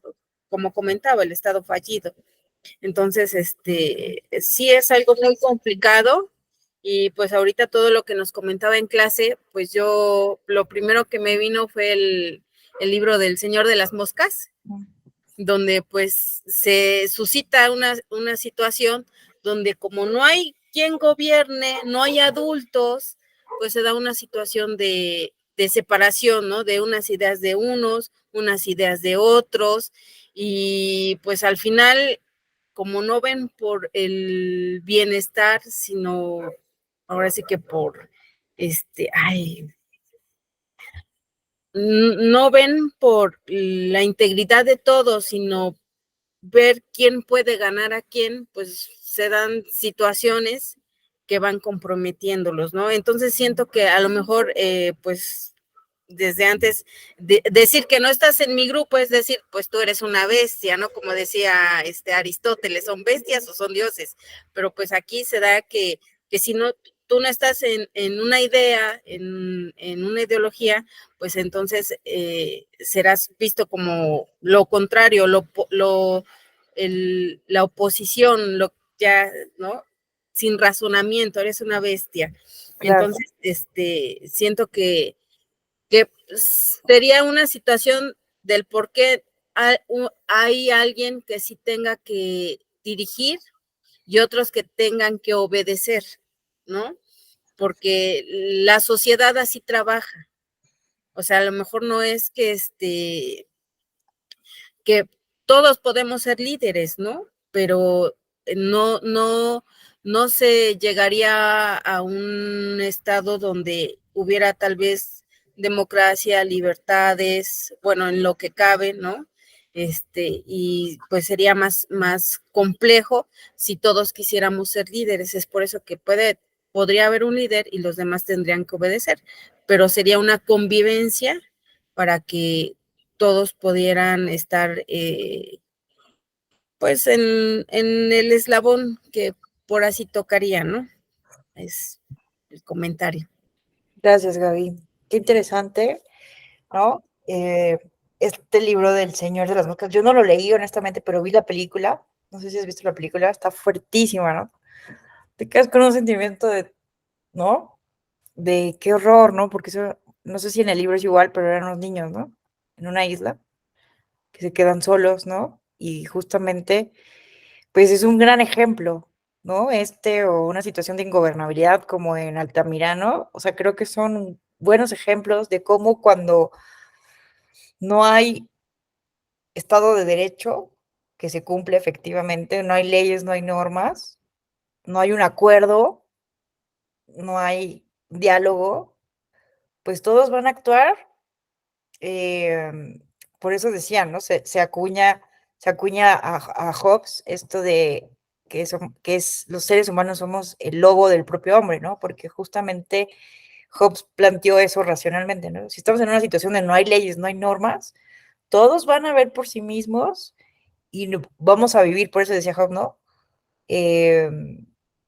Como comentaba, el Estado fallido. Entonces, sí es algo muy complicado y pues ahorita todo lo que nos comentaba en clase, pues yo lo primero que me vino fue el libro del Señor de las Moscas, donde pues se suscita una situación donde como no hay quien gobierne, no hay adultos, pues se da una situación de separación, ¿no? De unas ideas de unos, unas ideas de otros, y pues al final, como no ven por el bienestar, sino ahora sí que por, ay, no ven por la integridad de todos, sino ver quién puede ganar a quién, pues se dan situaciones que van comprometiéndolos, ¿no? Entonces siento que a lo mejor, pues desde antes, decir que no estás en mi grupo es decir, pues tú eres una bestia, ¿no? Como decía Aristóteles, ¿son bestias o son dioses? Pero pues aquí se da que si no, tú no estás en una idea, en una ideología, pues entonces serás visto como lo contrario, la oposición, ya, ¿no? Sin razonamiento, eres una bestia. Claro. Entonces, siento que sería una situación del por qué hay alguien que sí tenga que dirigir y otros que tengan que obedecer, ¿no? Porque la sociedad así trabaja. O sea, a lo mejor no es que todos podemos ser líderes, ¿no? Pero no se llegaría a un estado donde hubiera tal vez democracia, libertades, bueno, en lo que cabe, ¿no? Y pues sería más complejo si todos quisiéramos ser líderes. Es por eso que podría haber un líder y los demás tendrían que obedecer, pero sería una convivencia para que todos pudieran estar pues en el eslabón que por así tocaría, ¿no? Es el comentario. Gracias, Gaby. Qué interesante, ¿no? Este libro del Señor de las Moscas, yo no lo leí honestamente, pero vi la película. No sé si has visto la película, está fuertísima, ¿no? Te quedas con un sentimiento de, ¿no? De qué horror, ¿no? Porque eso, no sé si en el libro es igual, pero eran unos niños, ¿no? En una isla, que se quedan solos, ¿no? Y justamente, pues es un gran ejemplo, ¿no? O una situación de ingobernabilidad como en Altamirano, o sea, creo que son buenos ejemplos de cómo cuando no hay Estado de Derecho que se cumple efectivamente, no hay leyes, no hay normas, no hay un acuerdo, no hay diálogo, pues todos van a actuar. Por eso decían, ¿no? Se acuña a Hobbes esto de que los seres humanos somos el lobo del propio hombre, ¿no? Porque justamente Hobbes planteó eso racionalmente, ¿no? Si estamos en una situación donde no hay leyes, no hay normas, todos van a ver por sí mismos y vamos a vivir, por eso decía Hobbes, ¿no?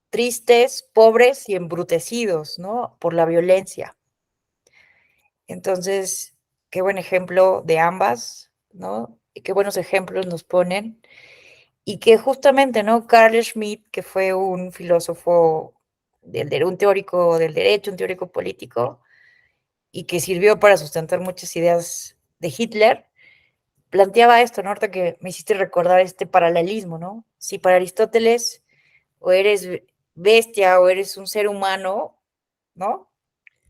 Tristes, pobres y embrutecidos, ¿no? Por la violencia. Entonces, qué buen ejemplo de ambas, ¿no? Y qué buenos ejemplos nos ponen. Y que justamente, ¿no? Carl Schmitt, que fue un filósofo, un teórico del derecho, un teórico político, y que sirvió para sustentar muchas ideas de Hitler, planteaba esto, ¿no? Ahorita que me hiciste recordar este paralelismo, ¿no? Si para Aristóteles o eres bestia o eres un ser humano, ¿no?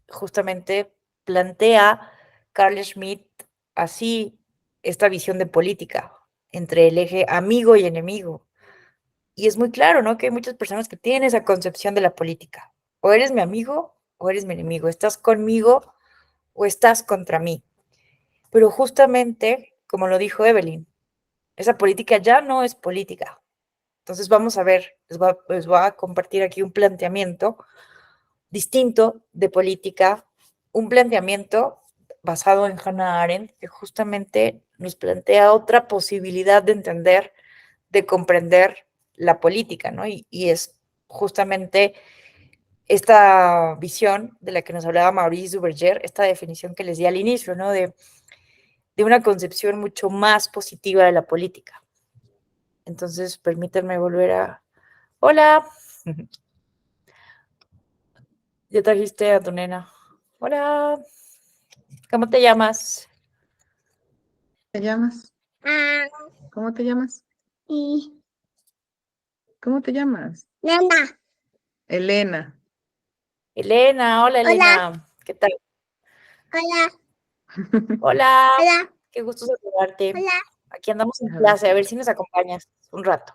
Justamente plantea Carl Schmitt así esta visión de política entre el eje amigo y enemigo. Y es muy claro, ¿no? Que hay muchas personas que tienen esa concepción de la política. O eres mi amigo o eres mi enemigo. Estás conmigo o estás contra mí. Pero justamente, como lo dijo Evelyn, esa política ya no es política. Entonces vamos a ver, les voy a compartir aquí un planteamiento distinto de política, un planteamiento basado en Hannah Arendt, que justamente nos plantea otra posibilidad de entender, de comprender la política, ¿no? Y es justamente esta visión de la que nos hablaba Maurice Duverger, esta definición que les di al inicio, ¿no? De una concepción mucho más positiva de la política. Entonces, permítanme volver a... Hola. Ya trajiste a tu nena. Hola. ¿Cómo te llamas? ¿Te llamas? ¿Cómo te llamas? Y ¿Cómo te llamas? nana, Elena. Elena. Hola, hola, Elena. ¿Qué tal? hola, Hola. hola, Qué gusto saludarte. hola. Aquí andamos en A ver, clase. A ver si nos acompañas un rato.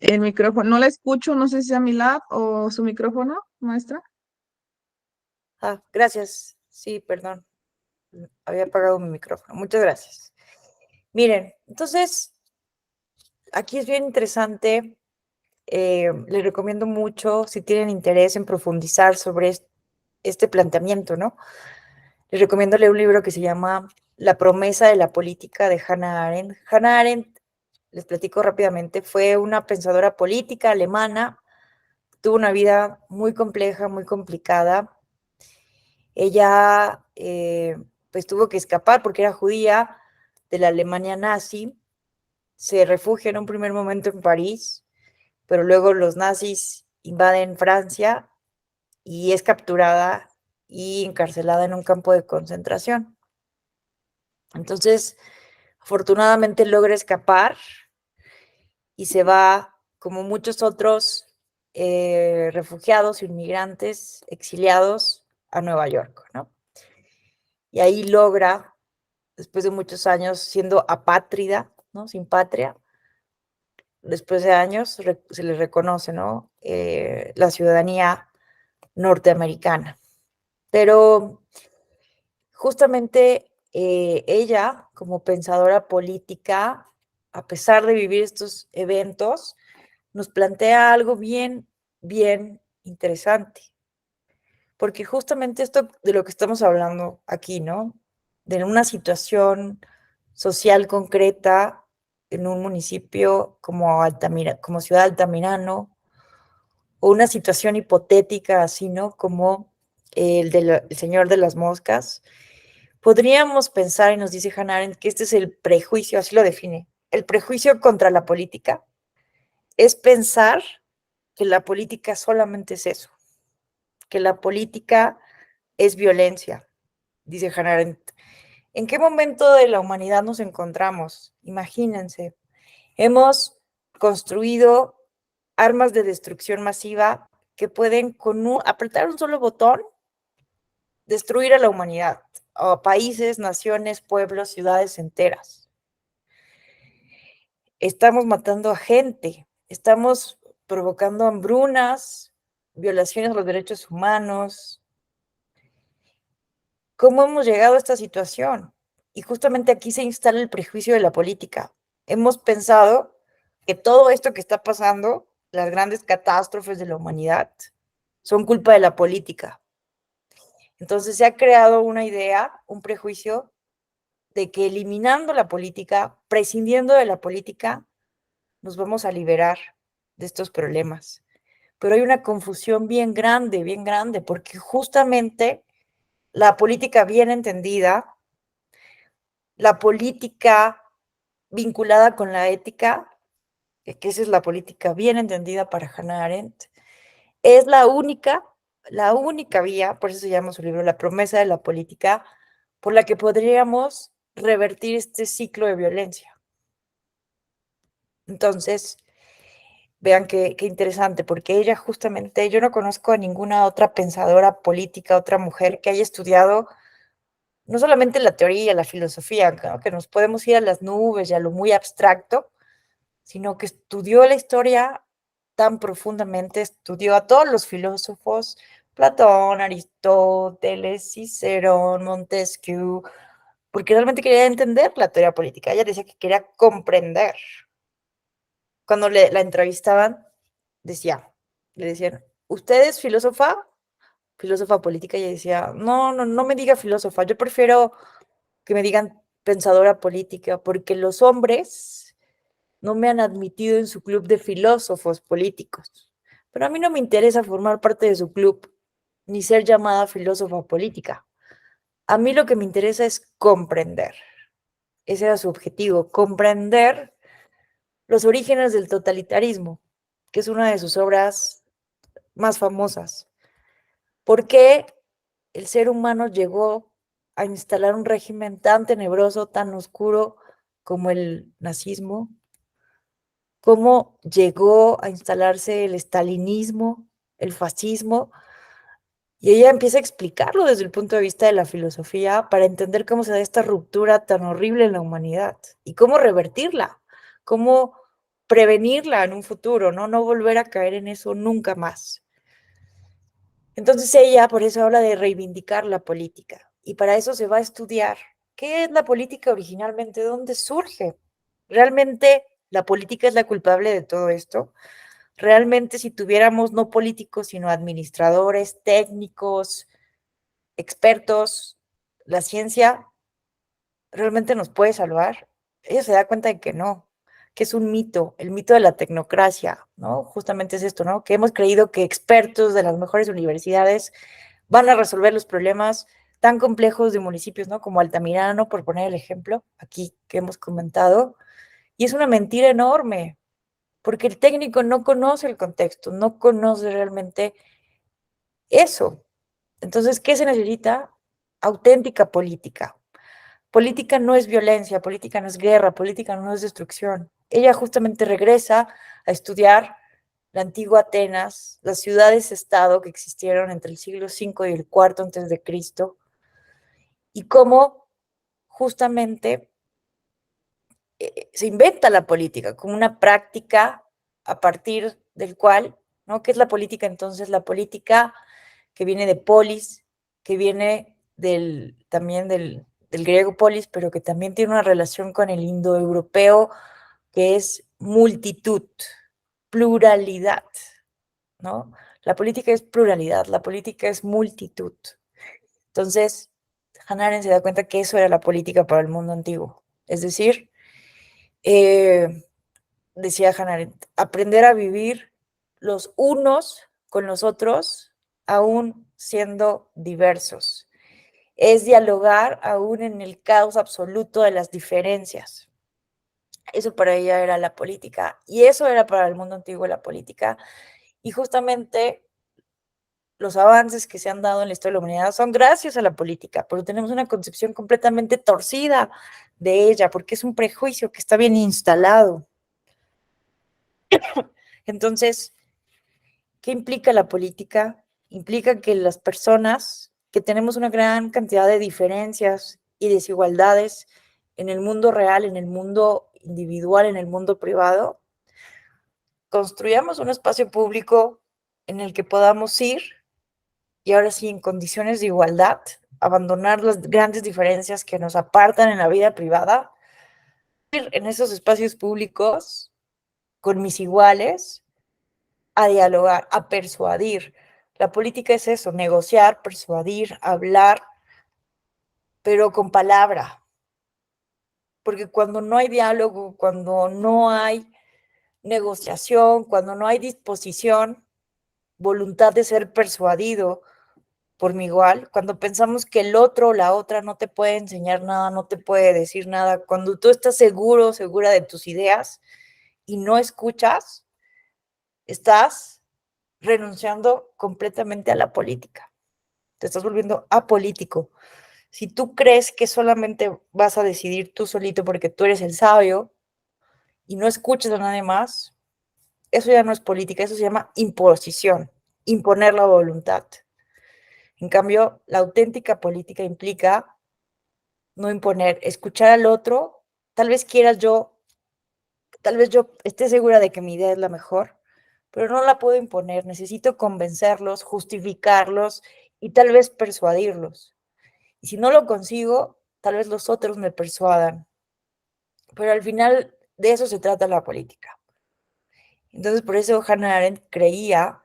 el micrófono, no la escucho, no sé si es a mi lab o su micrófono, maestra. Gracias. Sí, perdón. Había apagado mi micrófono. Muchas gracias. Miren, entonces, aquí es bien interesante. Les recomiendo mucho, si tienen interés en profundizar sobre este planteamiento, ¿no? Les recomiendo leer un libro que se llama La promesa de la política de Hannah Arendt. Hannah Arendt, les platico rápidamente, fue una pensadora política alemana, tuvo una vida muy compleja, muy complicada. Ella pues tuvo que escapar porque era judía de la Alemania nazi, se refugia en un primer momento en París, pero luego los nazis invaden Francia y es capturada y encarcelada en un campo de concentración. Entonces, afortunadamente logra escapar y se va, como muchos otros refugiados, inmigrantes, exiliados, a Nueva York, ¿no? Y ahí logra, después de muchos años siendo apátrida, ¿no? Sin patria, después de años se le reconoce, ¿no? La ciudadanía norteamericana. Pero justamente ella, como pensadora política, a pesar de vivir estos eventos, nos plantea algo bien, bien interesante. Porque justamente esto de lo que estamos hablando aquí, ¿no? De una situación social concreta en un municipio como Altamira, como Ciudad Altamirano, o una situación hipotética así, ¿no? Como el señor de las moscas, podríamos pensar, y nos dice Hannah Arendt, que este es el prejuicio, así lo define. El prejuicio contra la política es pensar que la política solamente es eso, que la política es violencia, dice Hannah Arendt. ¿En qué momento de la humanidad nos encontramos? Imagínense, hemos construido armas de destrucción masiva que pueden, apretar un solo botón, destruir a la humanidad, a países, naciones, pueblos, ciudades enteras. Estamos matando a gente, estamos provocando hambrunas, violaciones a los derechos humanos. ¿Cómo hemos llegado a esta situación? Y justamente aquí se instala el prejuicio de la política. Hemos pensado que todo esto que está pasando, las grandes catástrofes de la humanidad, son culpa de la política. Entonces se ha creado una idea, un prejuicio de que eliminando la política, prescindiendo de la política, nos vamos a liberar de estos problemas. Pero hay una confusión bien grande, porque justamente la política bien entendida, la política vinculada con la ética, que esa es la política bien entendida para Hannah Arendt, es la única vía, por eso se llama su libro La promesa de la política, por la que podríamos revertir este ciclo de violencia. Entonces, vean qué interesante, porque ella justamente, yo no conozco a ninguna otra pensadora política, otra mujer que haya estudiado no solamente la teoría, la filosofía, ¿no? Que nos podemos ir a las nubes y a lo muy abstracto, sino que estudió la historia tan profundamente, estudió a todos los filósofos, Platón, Aristóteles, Cicerón, Montesquieu, porque realmente quería entender la teoría política. Ella decía que quería comprender. Cuando la entrevistaban, le decían, ¿usted es filósofa política? Y ella decía, no me diga filósofa, yo prefiero que me digan pensadora política, porque los hombres no me han admitido en su club de filósofos políticos. Pero a mí no me interesa formar parte de su club, ni ser llamada filósofa política. A mí lo que me interesa es comprender. Ese era su objetivo, comprender los orígenes del totalitarismo, que es una de sus obras más famosas. ¿Por qué el ser humano llegó a instalar un régimen tan tenebroso, tan oscuro como el nazismo? ¿Cómo llegó a instalarse el estalinismo, el fascismo? Y ella empieza a explicarlo desde el punto de vista de la filosofía para entender cómo se da esta ruptura tan horrible en la humanidad y cómo revertirla, cómo prevenirla en un futuro, no volver a caer en eso nunca más. Entonces ella por eso habla de reivindicar la política y para eso se va a estudiar qué es la política originalmente, dónde surge. ¿Realmente la política es la culpable de todo esto? Realmente si tuviéramos no políticos, sino administradores, técnicos, expertos, la ciencia realmente nos puede salvar. Ella se da cuenta de que no, que es un mito, el mito de la tecnocracia, ¿no? Justamente es esto, ¿no? Que hemos creído que expertos de las mejores universidades van a resolver los problemas tan complejos de municipios, ¿no? Como Altamirano, por poner el ejemplo, aquí que hemos comentado, y es una mentira enorme, porque el técnico no conoce el contexto, no conoce realmente eso. Entonces, ¿qué se necesita? Auténtica política. Política no es violencia, política no es guerra, política no es destrucción. Ella justamente regresa a estudiar la antigua Atenas, las ciudades-estado que existieron entre el siglo V y el IV antes de Cristo, y cómo justamente se inventa la política como una práctica a partir del cual, ¿no? ¿Qué es la política entonces? La política que viene de polis, que viene también del griego polis, pero que también tiene una relación con el indoeuropeo, que es multitud, pluralidad, ¿no? La política es pluralidad, la política es multitud. Entonces, Hannah Arendt se da cuenta que eso era la política para el mundo antiguo. Es decir, decía Hannah Arendt, aprender a vivir los unos con los otros, aún siendo diversos. Es dialogar aún en el caos absoluto de las diferencias. Eso para ella era la política, y eso era para el mundo antiguo la política. Y justamente los avances que se han dado en la historia de la humanidad son gracias a la política, pero tenemos una concepción completamente torcida de ella, porque es un prejuicio que está bien instalado. Entonces, ¿qué implica la política? Implica que las personas que tenemos una gran cantidad de diferencias y desigualdades en el mundo real, en el mundo individual, en el mundo privado, construyamos un espacio público en el que podamos ir, y ahora sí, en condiciones de igualdad, abandonar las grandes diferencias que nos apartan en la vida privada, ir en esos espacios públicos con mis iguales a dialogar, a persuadir. La política es eso, negociar, persuadir, hablar, pero con palabra. Porque cuando no hay diálogo, cuando no hay negociación, cuando no hay disposición, voluntad de ser persuadido por mi igual, cuando pensamos que el otro o la otra no te puede enseñar nada, no te puede decir nada, cuando tú estás seguro, segura de tus ideas y no escuchas, estás renunciando completamente a la política. Te estás volviendo apolítico. Si tú crees que solamente vas a decidir tú solito porque tú eres el sabio y no escuchas a nadie más, eso ya no es política, eso se llama imposición, imponer la voluntad. En cambio, la auténtica política implica no imponer, escuchar al otro. Tal vez tal vez yo esté segura de que mi idea es la mejor, pero no la puedo imponer. Necesito convencerlos, justificarlos y tal vez persuadirlos. Y si no lo consigo, tal vez los otros me persuadan. Pero al final de eso se trata la política. Entonces, por eso Hannah Arendt creía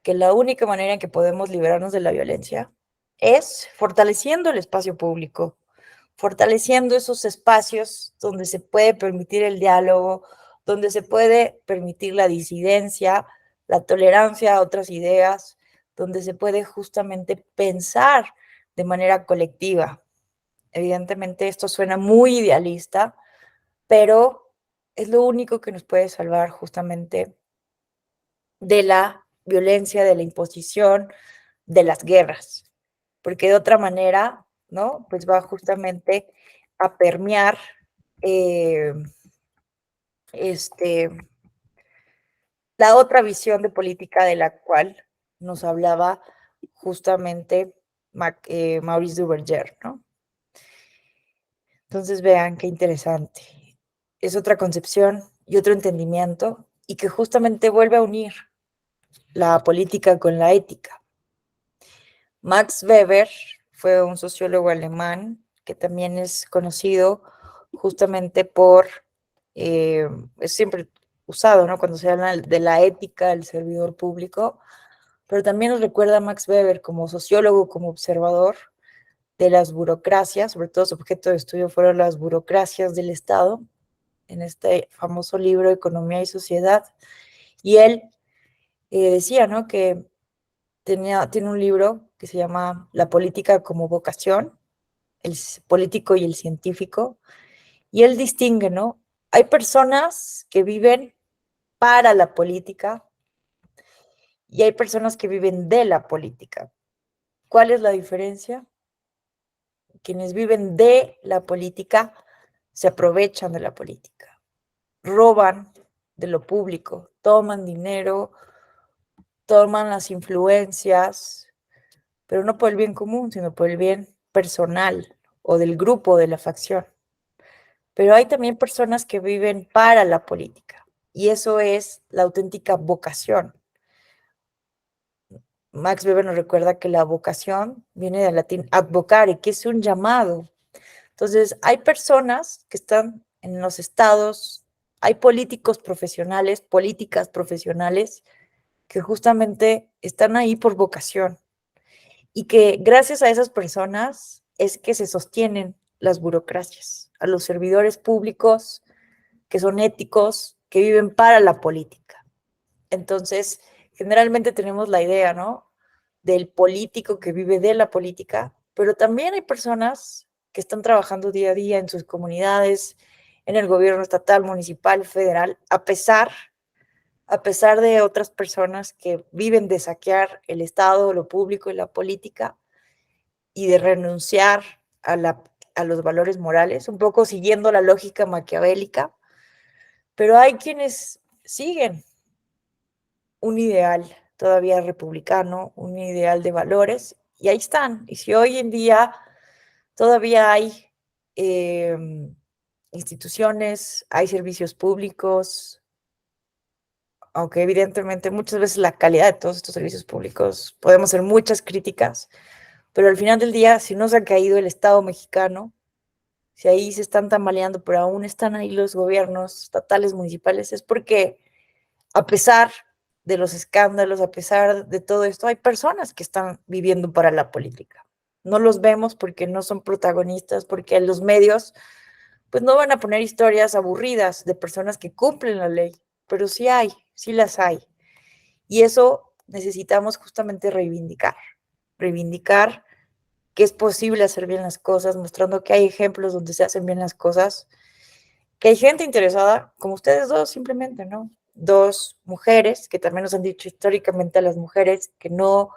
que la única manera en que podemos liberarnos de la violencia es fortaleciendo el espacio público, fortaleciendo esos espacios donde se puede permitir el diálogo, donde se puede permitir la disidencia, la tolerancia a otras ideas, donde se puede justamente pensar de manera colectiva. Evidentemente esto suena muy idealista, pero es lo único que nos puede salvar justamente de la violencia, de la imposición, de las guerras, porque de otra manera, ¿no? Pues va justamente a permear eh, este, la otra visión de política de la cual nos hablaba justamente Maurice Duverger, ¿no? Entonces vean qué interesante. Es otra concepción y otro entendimiento, y que justamente vuelve a unir la política con la ética. Max Weber fue un sociólogo alemán que también es conocido justamente por, es siempre usado, ¿no? Cuando se habla de la ética del servidor público, pero también nos recuerda a Max Weber como sociólogo, como observador de las burocracias, sobre todo su objeto de estudio fueron las burocracias del Estado, en este famoso libro Economía y Sociedad, y él decía, ¿no? Que tiene un libro que se llama La política como vocación, el político y el científico, y él distingue, ¿no? Hay personas que viven para la política y hay personas que viven de la política. ¿Cuál es la diferencia? Quienes viven de la política se aprovechan de la política, roban de lo público, toman dinero, toman las influencias, pero no por el bien común, sino por el bien personal o del grupo, de la facción. Pero hay también personas que viven para la política, y eso es la auténtica vocación. Max Weber nos recuerda que la vocación viene del latín advocare, que es un llamado. Entonces, hay personas que están en los estados, hay políticos profesionales, políticas profesionales, que justamente están ahí por vocación, y que gracias a esas personas es que se sostienen las burocracias, a los servidores públicos que son éticos, que viven para la política. Entonces, generalmente tenemos la idea, ¿no? del político que vive de la política, pero también hay personas que están trabajando día a día en sus comunidades, en el gobierno estatal, municipal, federal, a pesar de otras personas que viven de saquear el Estado, lo público y la política y de renunciar a los valores morales, un poco siguiendo la lógica maquiavélica, pero hay quienes siguen un ideal todavía republicano, un ideal de valores, y ahí están. Y si hoy en día todavía hay instituciones, hay servicios públicos, aunque evidentemente muchas veces la calidad de todos estos servicios públicos, podemos hacer muchas críticas, pero al final del día, si no se ha caído el Estado mexicano, si ahí se están tambaleando, pero aún están ahí los gobiernos estatales, municipales, es porque a pesar de los escándalos, a pesar de todo esto, hay personas que están viviendo para la política. No los vemos porque no son protagonistas, porque los medios pues no van a poner historias aburridas de personas que cumplen la ley, pero sí hay, sí las hay. Y eso necesitamos justamente reivindicar que es posible hacer bien las cosas, mostrando que hay ejemplos donde se hacen bien las cosas, que hay gente interesada, como ustedes dos simplemente, ¿no? Dos mujeres, que también nos han dicho históricamente a las mujeres que no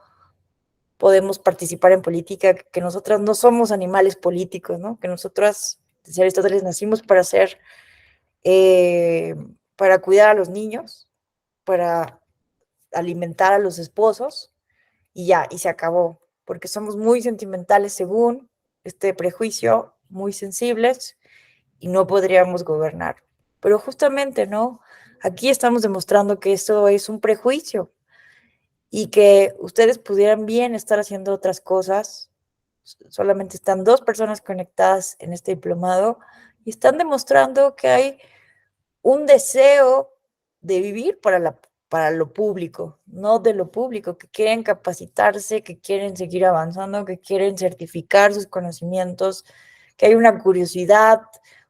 podemos participar en política, que nosotras no somos animales políticos, ¿no? Que nosotras, decía Aristóteles, nacimos para ser, para cuidar a los niños, para alimentar a los esposos, y ya, y se acabó, porque somos muy sentimentales según este prejuicio, muy sensibles, y no podríamos gobernar. Pero justamente, ¿no? Aquí estamos demostrando que eso es un prejuicio y que ustedes pudieran bien estar haciendo otras cosas. Solamente están dos personas conectadas en este diplomado y están demostrando que hay un deseo de vivir para lo público, no de lo público, que quieren capacitarse, que quieren seguir avanzando, que quieren certificar sus conocimientos, que hay una curiosidad,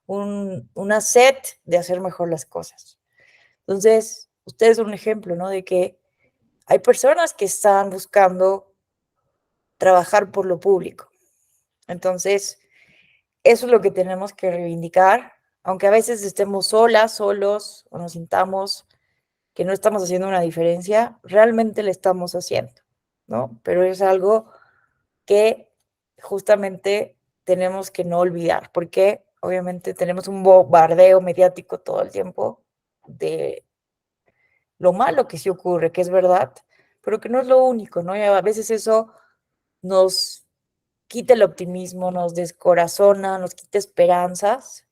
una sed de hacer mejor las cosas. Entonces, ustedes son un ejemplo, ¿no? De que hay personas que están buscando trabajar por lo público. Entonces, eso es lo que tenemos que reivindicar, aunque a veces estemos solas, solos, o nos sintamos que no estamos haciendo una diferencia, realmente le estamos haciendo, ¿no? Pero es algo que justamente tenemos que no olvidar, porque obviamente tenemos un bombardeo mediático todo el tiempo de lo malo que sí ocurre, que es verdad, pero que no es lo único, ¿no? Y a veces eso nos quita el optimismo, nos descorazona, nos quita esperanzas,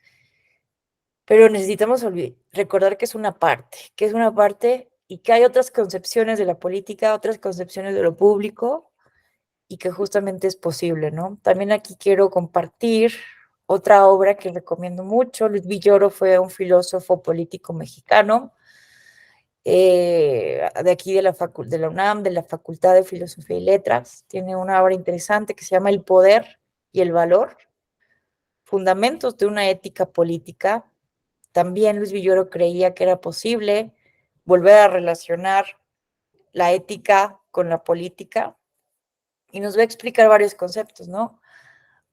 pero necesitamos recordar que es una parte y que hay otras concepciones de la política, otras concepciones de lo público y que justamente es posible, ¿no? También aquí quiero compartir otra obra que recomiendo mucho. Luis Villoro fue un filósofo político mexicano, de aquí de la UNAM, de la Facultad de Filosofía y Letras. Tiene una obra interesante que se llama El poder y el valor, fundamentos de una ética política. También Luis Villoro creía que era posible volver a relacionar la ética con la política y nos va a explicar varios conceptos, ¿no?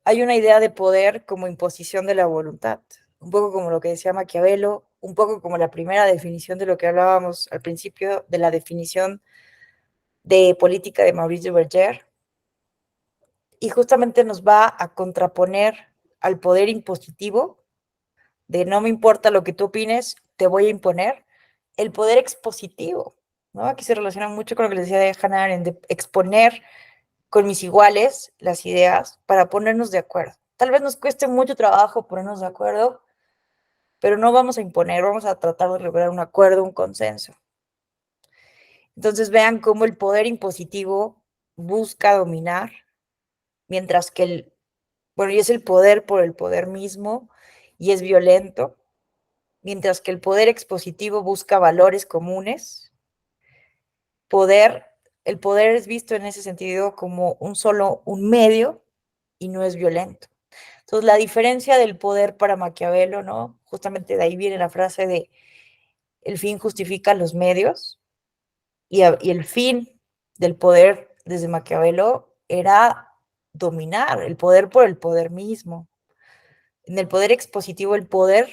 Hay una idea de poder como imposición de la voluntad, un poco como lo que decía Maquiavelo, un poco como la primera definición de lo que hablábamos al principio de la definición de política de Maurice Duverger, y justamente nos va a contraponer al poder impositivo de no me importa lo que tú opines, te voy a imponer, el poder expositivo, ¿no? Aquí se relaciona mucho con lo que les decía de Hannah Arendt, de exponer con mis iguales las ideas para ponernos de acuerdo. Tal vez nos cueste mucho trabajo ponernos de acuerdo, pero no vamos a imponer, vamos a tratar de lograr un acuerdo, un consenso. Entonces vean cómo el poder impositivo busca dominar, mientras que y es el poder por el poder mismo y es violento, mientras que el poder expositivo busca valores comunes. El poder es visto en ese sentido como un medio y no es violento. Entonces, la diferencia del poder para Maquiavelo, ¿no? Justamente de ahí viene la frase de el fin justifica los medios y el fin del poder desde Maquiavelo era dominar el poder por el poder mismo. En el poder expositivo, el poder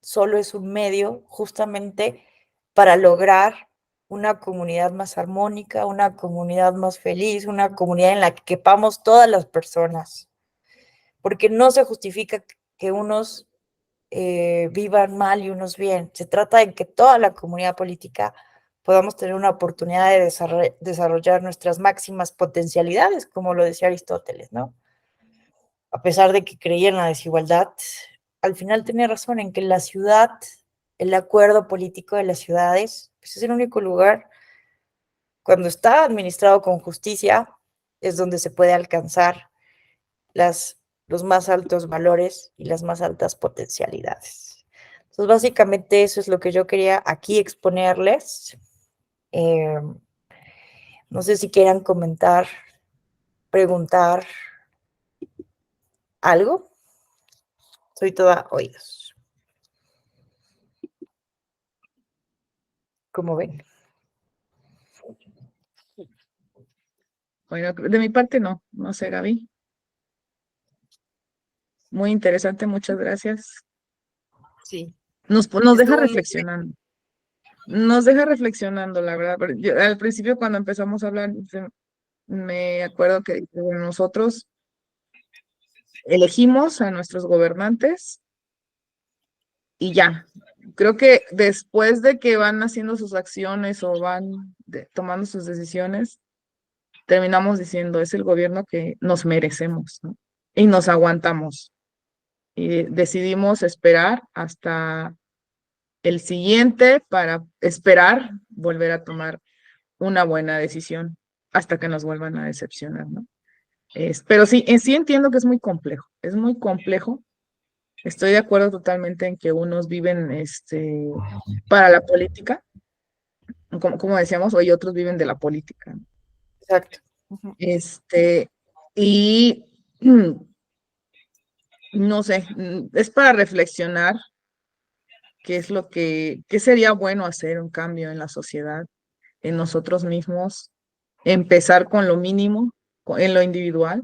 solo es un medio justamente para lograr una comunidad más armónica, una comunidad más feliz, una comunidad en la que quepamos todas las personas. Porque no se justifica que unos vivan mal y unos bien. Se trata de que toda la comunidad política podamos tener una oportunidad de desarrollar nuestras máximas potencialidades, como lo decía Aristóteles, ¿no? A pesar de que creía en la desigualdad, al final tenía razón en que la ciudad, el acuerdo político de las ciudades, pues es el único lugar, cuando está administrado con justicia, es donde se puede alcanzar los más altos valores y las más altas potencialidades. Entonces, básicamente eso es lo que yo quería aquí exponerles. No sé si quieran comentar, preguntar algo. Soy toda oídos. ¿Cómo ven? Bueno, de mi parte no sé, Gaby. Muy interesante, muchas gracias. Sí, Nos deja estuvo muy bien. reflexionando. Nos deja reflexionando, la verdad. Al principio, cuando empezamos a hablar, me acuerdo que nosotros elegimos a nuestros gobernantes y ya. Creo que después de que van haciendo sus acciones o van tomando sus decisiones, terminamos diciendo, es el gobierno que nos merecemos, ¿no? Y nos aguantamos. Y decidimos esperar hasta el siguiente para esperar volver a tomar una buena decisión hasta que nos vuelvan a decepcionar, ¿no? Pero sí, en sí entiendo que es muy complejo. Estoy de acuerdo totalmente en que unos viven para la política, como decíamos, hoy otros viven de la política, ¿no? Exacto. Ujú. Y no sé, es para reflexionar qué sería bueno hacer un cambio en la sociedad, en nosotros mismos, empezar con lo mínimo, en lo individual,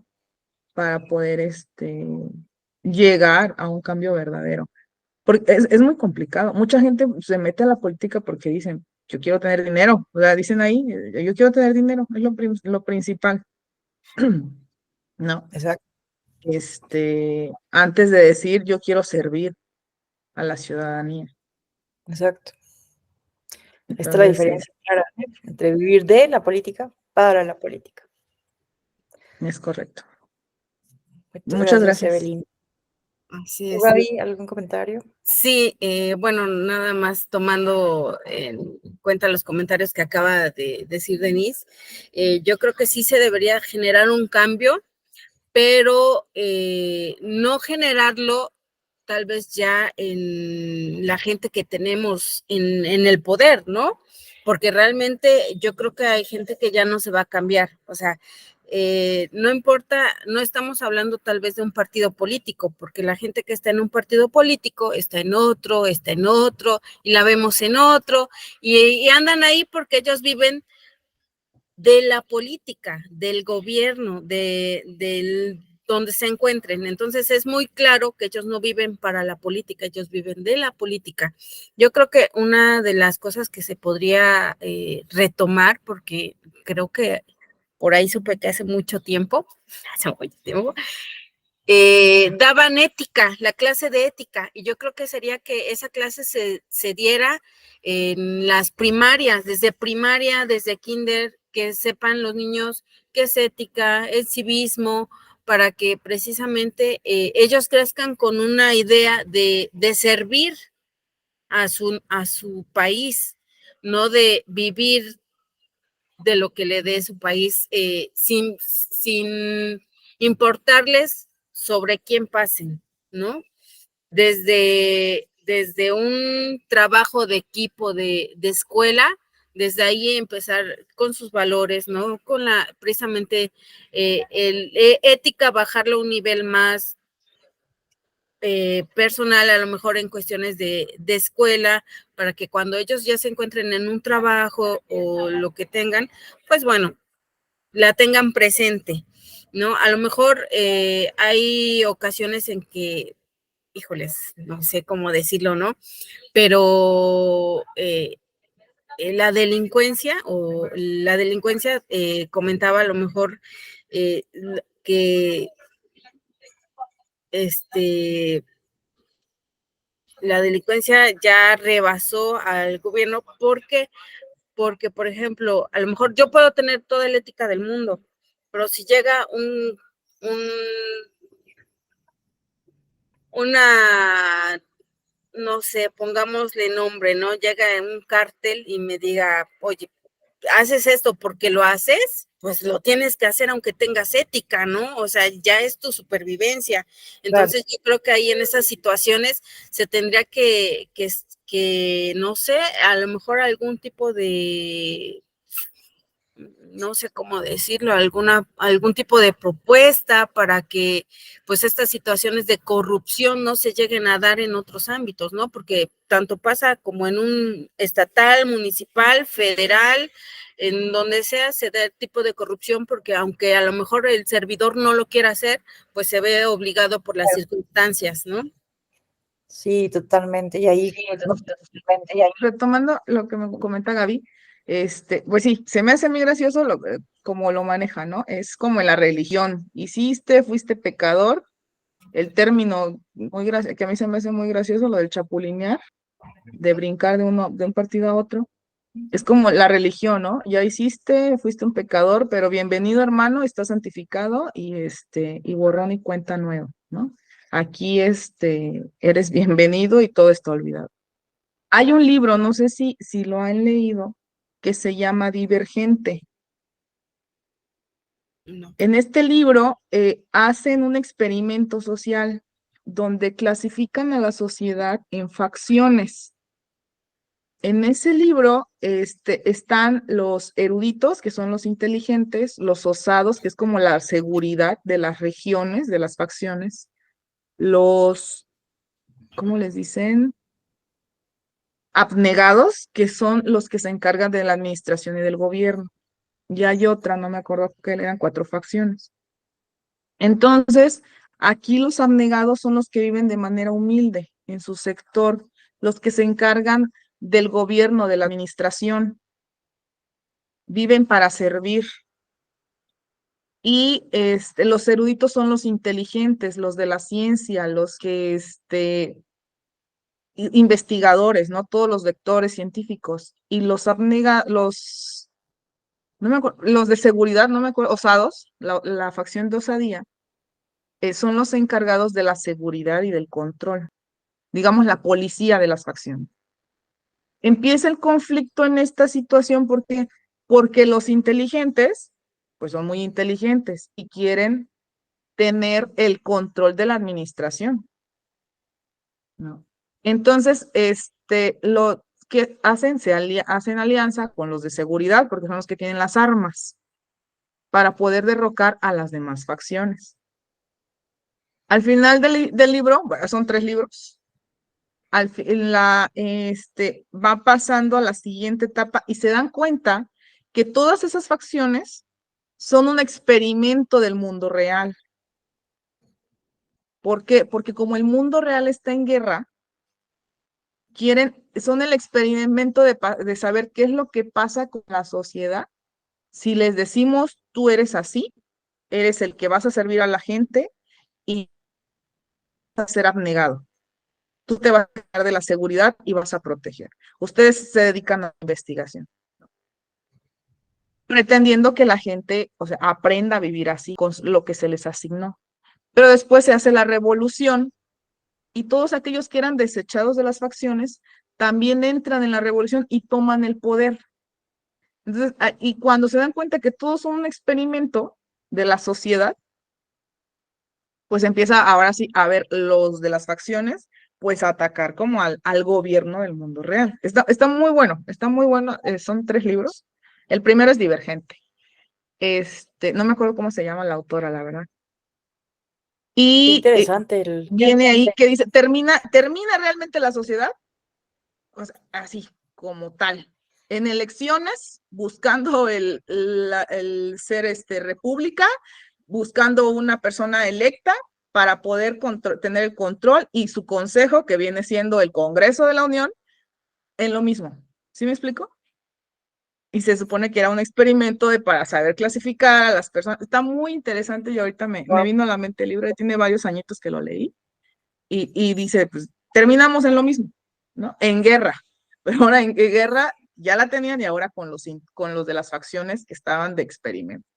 para poder llegar a un cambio verdadero. Porque es muy complicado. Mucha gente se mete a la política porque dicen, yo quiero tener dinero. O sea, dicen ahí, yo quiero tener dinero, es lo principal. No, Exacto. antes de decir, yo quiero servir a la ciudadanía. Exacto. Esta es la Entonces, diferencia clara, ¿eh? Entre vivir de la política para la política. es correcto. Muchas Muchas gracias, gracias. Evelyn. Así ¿Tú, es. Gaby, algún comentario? Sí, bueno, nada más tomando en cuenta los comentarios que acaba de decir Denise, yo creo que sí se debería generar un cambio, pero no generarlo tal vez ya en la gente que tenemos en el poder, ¿no? Porque realmente yo creo que hay gente que ya no se va a cambiar, o sea, no importa, no estamos hablando tal vez de un partido político, porque la gente que está en un partido político está en otro, y la vemos en otro, y andan ahí porque ellos viven de la política, del gobierno, del donde se encuentren. Entonces es muy claro que ellos no viven para la política, ellos viven de la política. Yo creo que una de las cosas que se podría retomar, porque creo que por ahí supe que hace mucho tiempo, daban ética, la clase de ética, y yo creo que sería que esa clase se diera en las primarias, desde kinder, que sepan los niños qué es ética, el civismo, para que precisamente ellos crezcan con una idea de servir a su país, no de vivir de lo que le dé su país, sin importarles sobre quién pasen, ¿no? Desde un trabajo de equipo de escuela, desde ahí empezar con sus valores, ¿no? Con precisamente ética, bajarlo a un nivel más personal, a lo mejor en cuestiones de escuela, para que cuando ellos ya se encuentren en un trabajo o lo que tengan, pues bueno, la tengan presente, ¿no? A lo mejor hay ocasiones en que, híjoles, no sé cómo decirlo, ¿no? Pero la delincuencia comentaba a lo mejor que la delincuencia ya rebasó al gobierno porque, por ejemplo, a lo mejor yo puedo tener toda la ética del mundo, pero si llega una, no sé, pongámosle nombre, ¿no? Llega un cártel y me diga, oye, haces esto porque lo haces, pues lo tienes que hacer aunque tengas ética, ¿no? O sea, ya es tu supervivencia. Entonces, yo creo que ahí en esas situaciones se tendría que, no sé, a lo mejor algún tipo de, no sé cómo decirlo, algún tipo de propuesta para que pues estas situaciones de corrupción no se lleguen a dar en otros ámbitos, ¿no? Porque tanto pasa como en un estatal, municipal, federal, en donde sea se da el tipo de corrupción, porque aunque a lo mejor el servidor no lo quiera hacer, pues se ve obligado por las circunstancias, ¿no? Sí, totalmente. Y ahí, retomando lo que me comenta Gaby, pues sí, se me hace muy gracioso como lo maneja, ¿no? Es como en la religión, fuiste pecador, el término que a mí se me hace muy gracioso, lo del chapulinear, de brincar de un partido a otro. Es como la religión, ¿no? Ya fuiste un pecador, pero bienvenido, hermano, estás santificado y borrón y cuenta nueva, ¿no? Aquí, eres bienvenido y todo está olvidado. Hay un libro, no sé si lo han leído, que se llama Divergente. No. En este libro hacen un experimento social donde clasifican a la sociedad en facciones. En ese libro están los eruditos, que son los inteligentes, los osados, que es como la seguridad de las regiones, de las facciones, los, ¿cómo les dicen? Abnegados, que son los que se encargan de la administración y del gobierno. Y hay otra, no me acuerdo que eran 4 facciones. Entonces, aquí los abnegados son los que viven de manera humilde en su sector, los que se encargan del gobierno, de la administración, viven para servir. Y los eruditos son los inteligentes, los de la ciencia, los que, investigadores, ¿no? Todos los vectores científicos. Y no me acuerdo, los de seguridad, no me acuerdo, osados, la facción de osadía, son los encargados de la seguridad y del control, digamos la policía de las facciones. Empieza el conflicto en esta situación porque los inteligentes, pues son muy inteligentes y quieren tener el control de la administración, ¿no? Entonces, lo que hacen, hacen alianza con los de seguridad, porque son los que tienen las armas, para poder derrocar a las demás facciones. Al final del libro, bueno, son 3 libros, va pasando a la siguiente etapa y se dan cuenta que todas esas facciones son un experimento del mundo real. ¿Por qué? Porque como el mundo real está en guerra, son el experimento de saber qué es lo que pasa con la sociedad. Si les decimos, tú eres así, eres el que vas a servir a la gente y vas a ser abnegado. Tú te vas a encargar de la seguridad y vas a proteger. Ustedes se dedican a la investigación, pretendiendo que la gente, o sea, aprenda a vivir así con lo que se les asignó. Pero después se hace la revolución y todos aquellos que eran desechados de las facciones también entran en la revolución y toman el poder. Entonces, y cuando se dan cuenta que todos son un experimento de la sociedad, pues empieza ahora sí a ver los de las facciones, pues a atacar como al gobierno del mundo real. Está muy bueno, son 3 libros. El primero es Divergente. No me acuerdo cómo se llama la autora, la verdad. Y interesante. viene ahí que dice, ¿termina realmente la sociedad? O sea, así, como tal. en elecciones, buscando el ser república, buscando una persona electa para poder tener el control y su consejo, que viene siendo el Congreso de la Unión, en lo mismo. ¿Sí me explico? Y se supone que era un experimento para saber clasificar a las personas. Está muy interesante y ahorita me vino a la mente el libro, tiene varios añitos que lo leí, y dice, pues terminamos en lo mismo, ¿no? En guerra. Pero ahora en guerra ya la tenían y ahora con los de las facciones que estaban de experimento.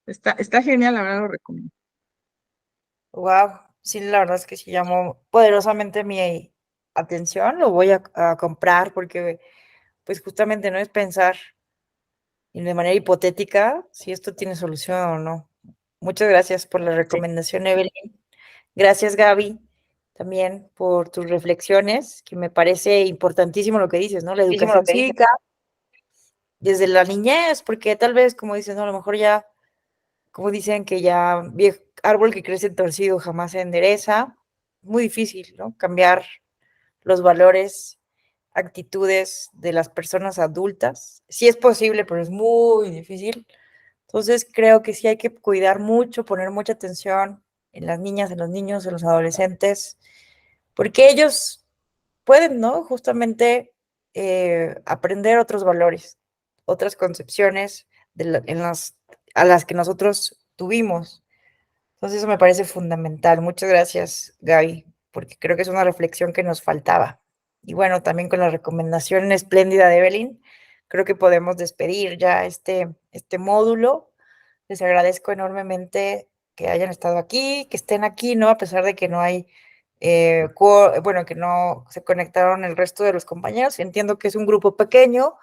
Está genial, la verdad lo recomiendo. Wow, sí, la verdad es que sí llamó poderosamente mi atención, lo voy a comprar porque pues justamente no es pensar y de manera hipotética si esto tiene solución o no. Muchas gracias por la recomendación, Evelyn. Gracias, Gaby, también por tus reflexiones, que me parece importantísimo lo que dices, ¿no? La educación cívica desde la niñez, porque tal vez, como dices, ¿no? A lo mejor ya, como dicen que ya árbol que crece torcido jamás se endereza. Muy difícil, ¿no? Cambiar los valores, actitudes de las personas adultas. Sí es posible, pero es muy difícil. Entonces creo que sí hay que cuidar mucho, poner mucha atención en las niñas, en los niños, en los adolescentes, porque ellos pueden, ¿no? Justamente aprender otros valores, otras concepciones a las que nosotros tuvimos. Entonces eso me parece fundamental. Muchas gracias, Gaby, porque creo que es una reflexión que nos faltaba. Y bueno, también con la recomendación espléndida de Evelyn, creo que podemos despedir ya este módulo. Les agradezco enormemente que hayan estado aquí, que estén aquí, ¿no? A pesar de que no hay, bueno, que no se conectaron el resto de los compañeros. Entiendo que es un grupo pequeño,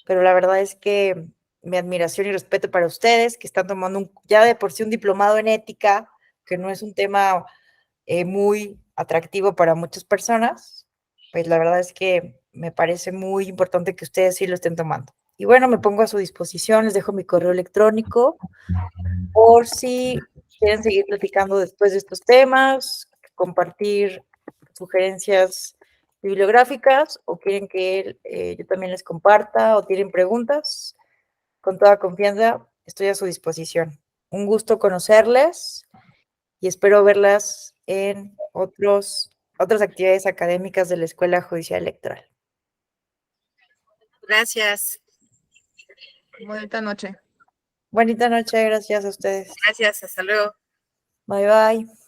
pero la verdad es que mi admiración y respeto para ustedes, que están tomando ya de por sí un diplomado en ética, que no es un tema muy atractivo para muchas personas, pues la verdad es que me parece muy importante que ustedes sí lo estén tomando. Y bueno, me pongo a su disposición, les dejo mi correo electrónico por si quieren seguir platicando después de estos temas, compartir sugerencias bibliográficas o quieren que yo también les comparta o tienen preguntas, con toda confianza estoy a su disposición. Un gusto conocerles y espero verlas en otras actividades académicas de la Escuela Judicial Electoral. Gracias. Bonita noche. Bonita noche, gracias a ustedes. Gracias, hasta luego. Bye bye.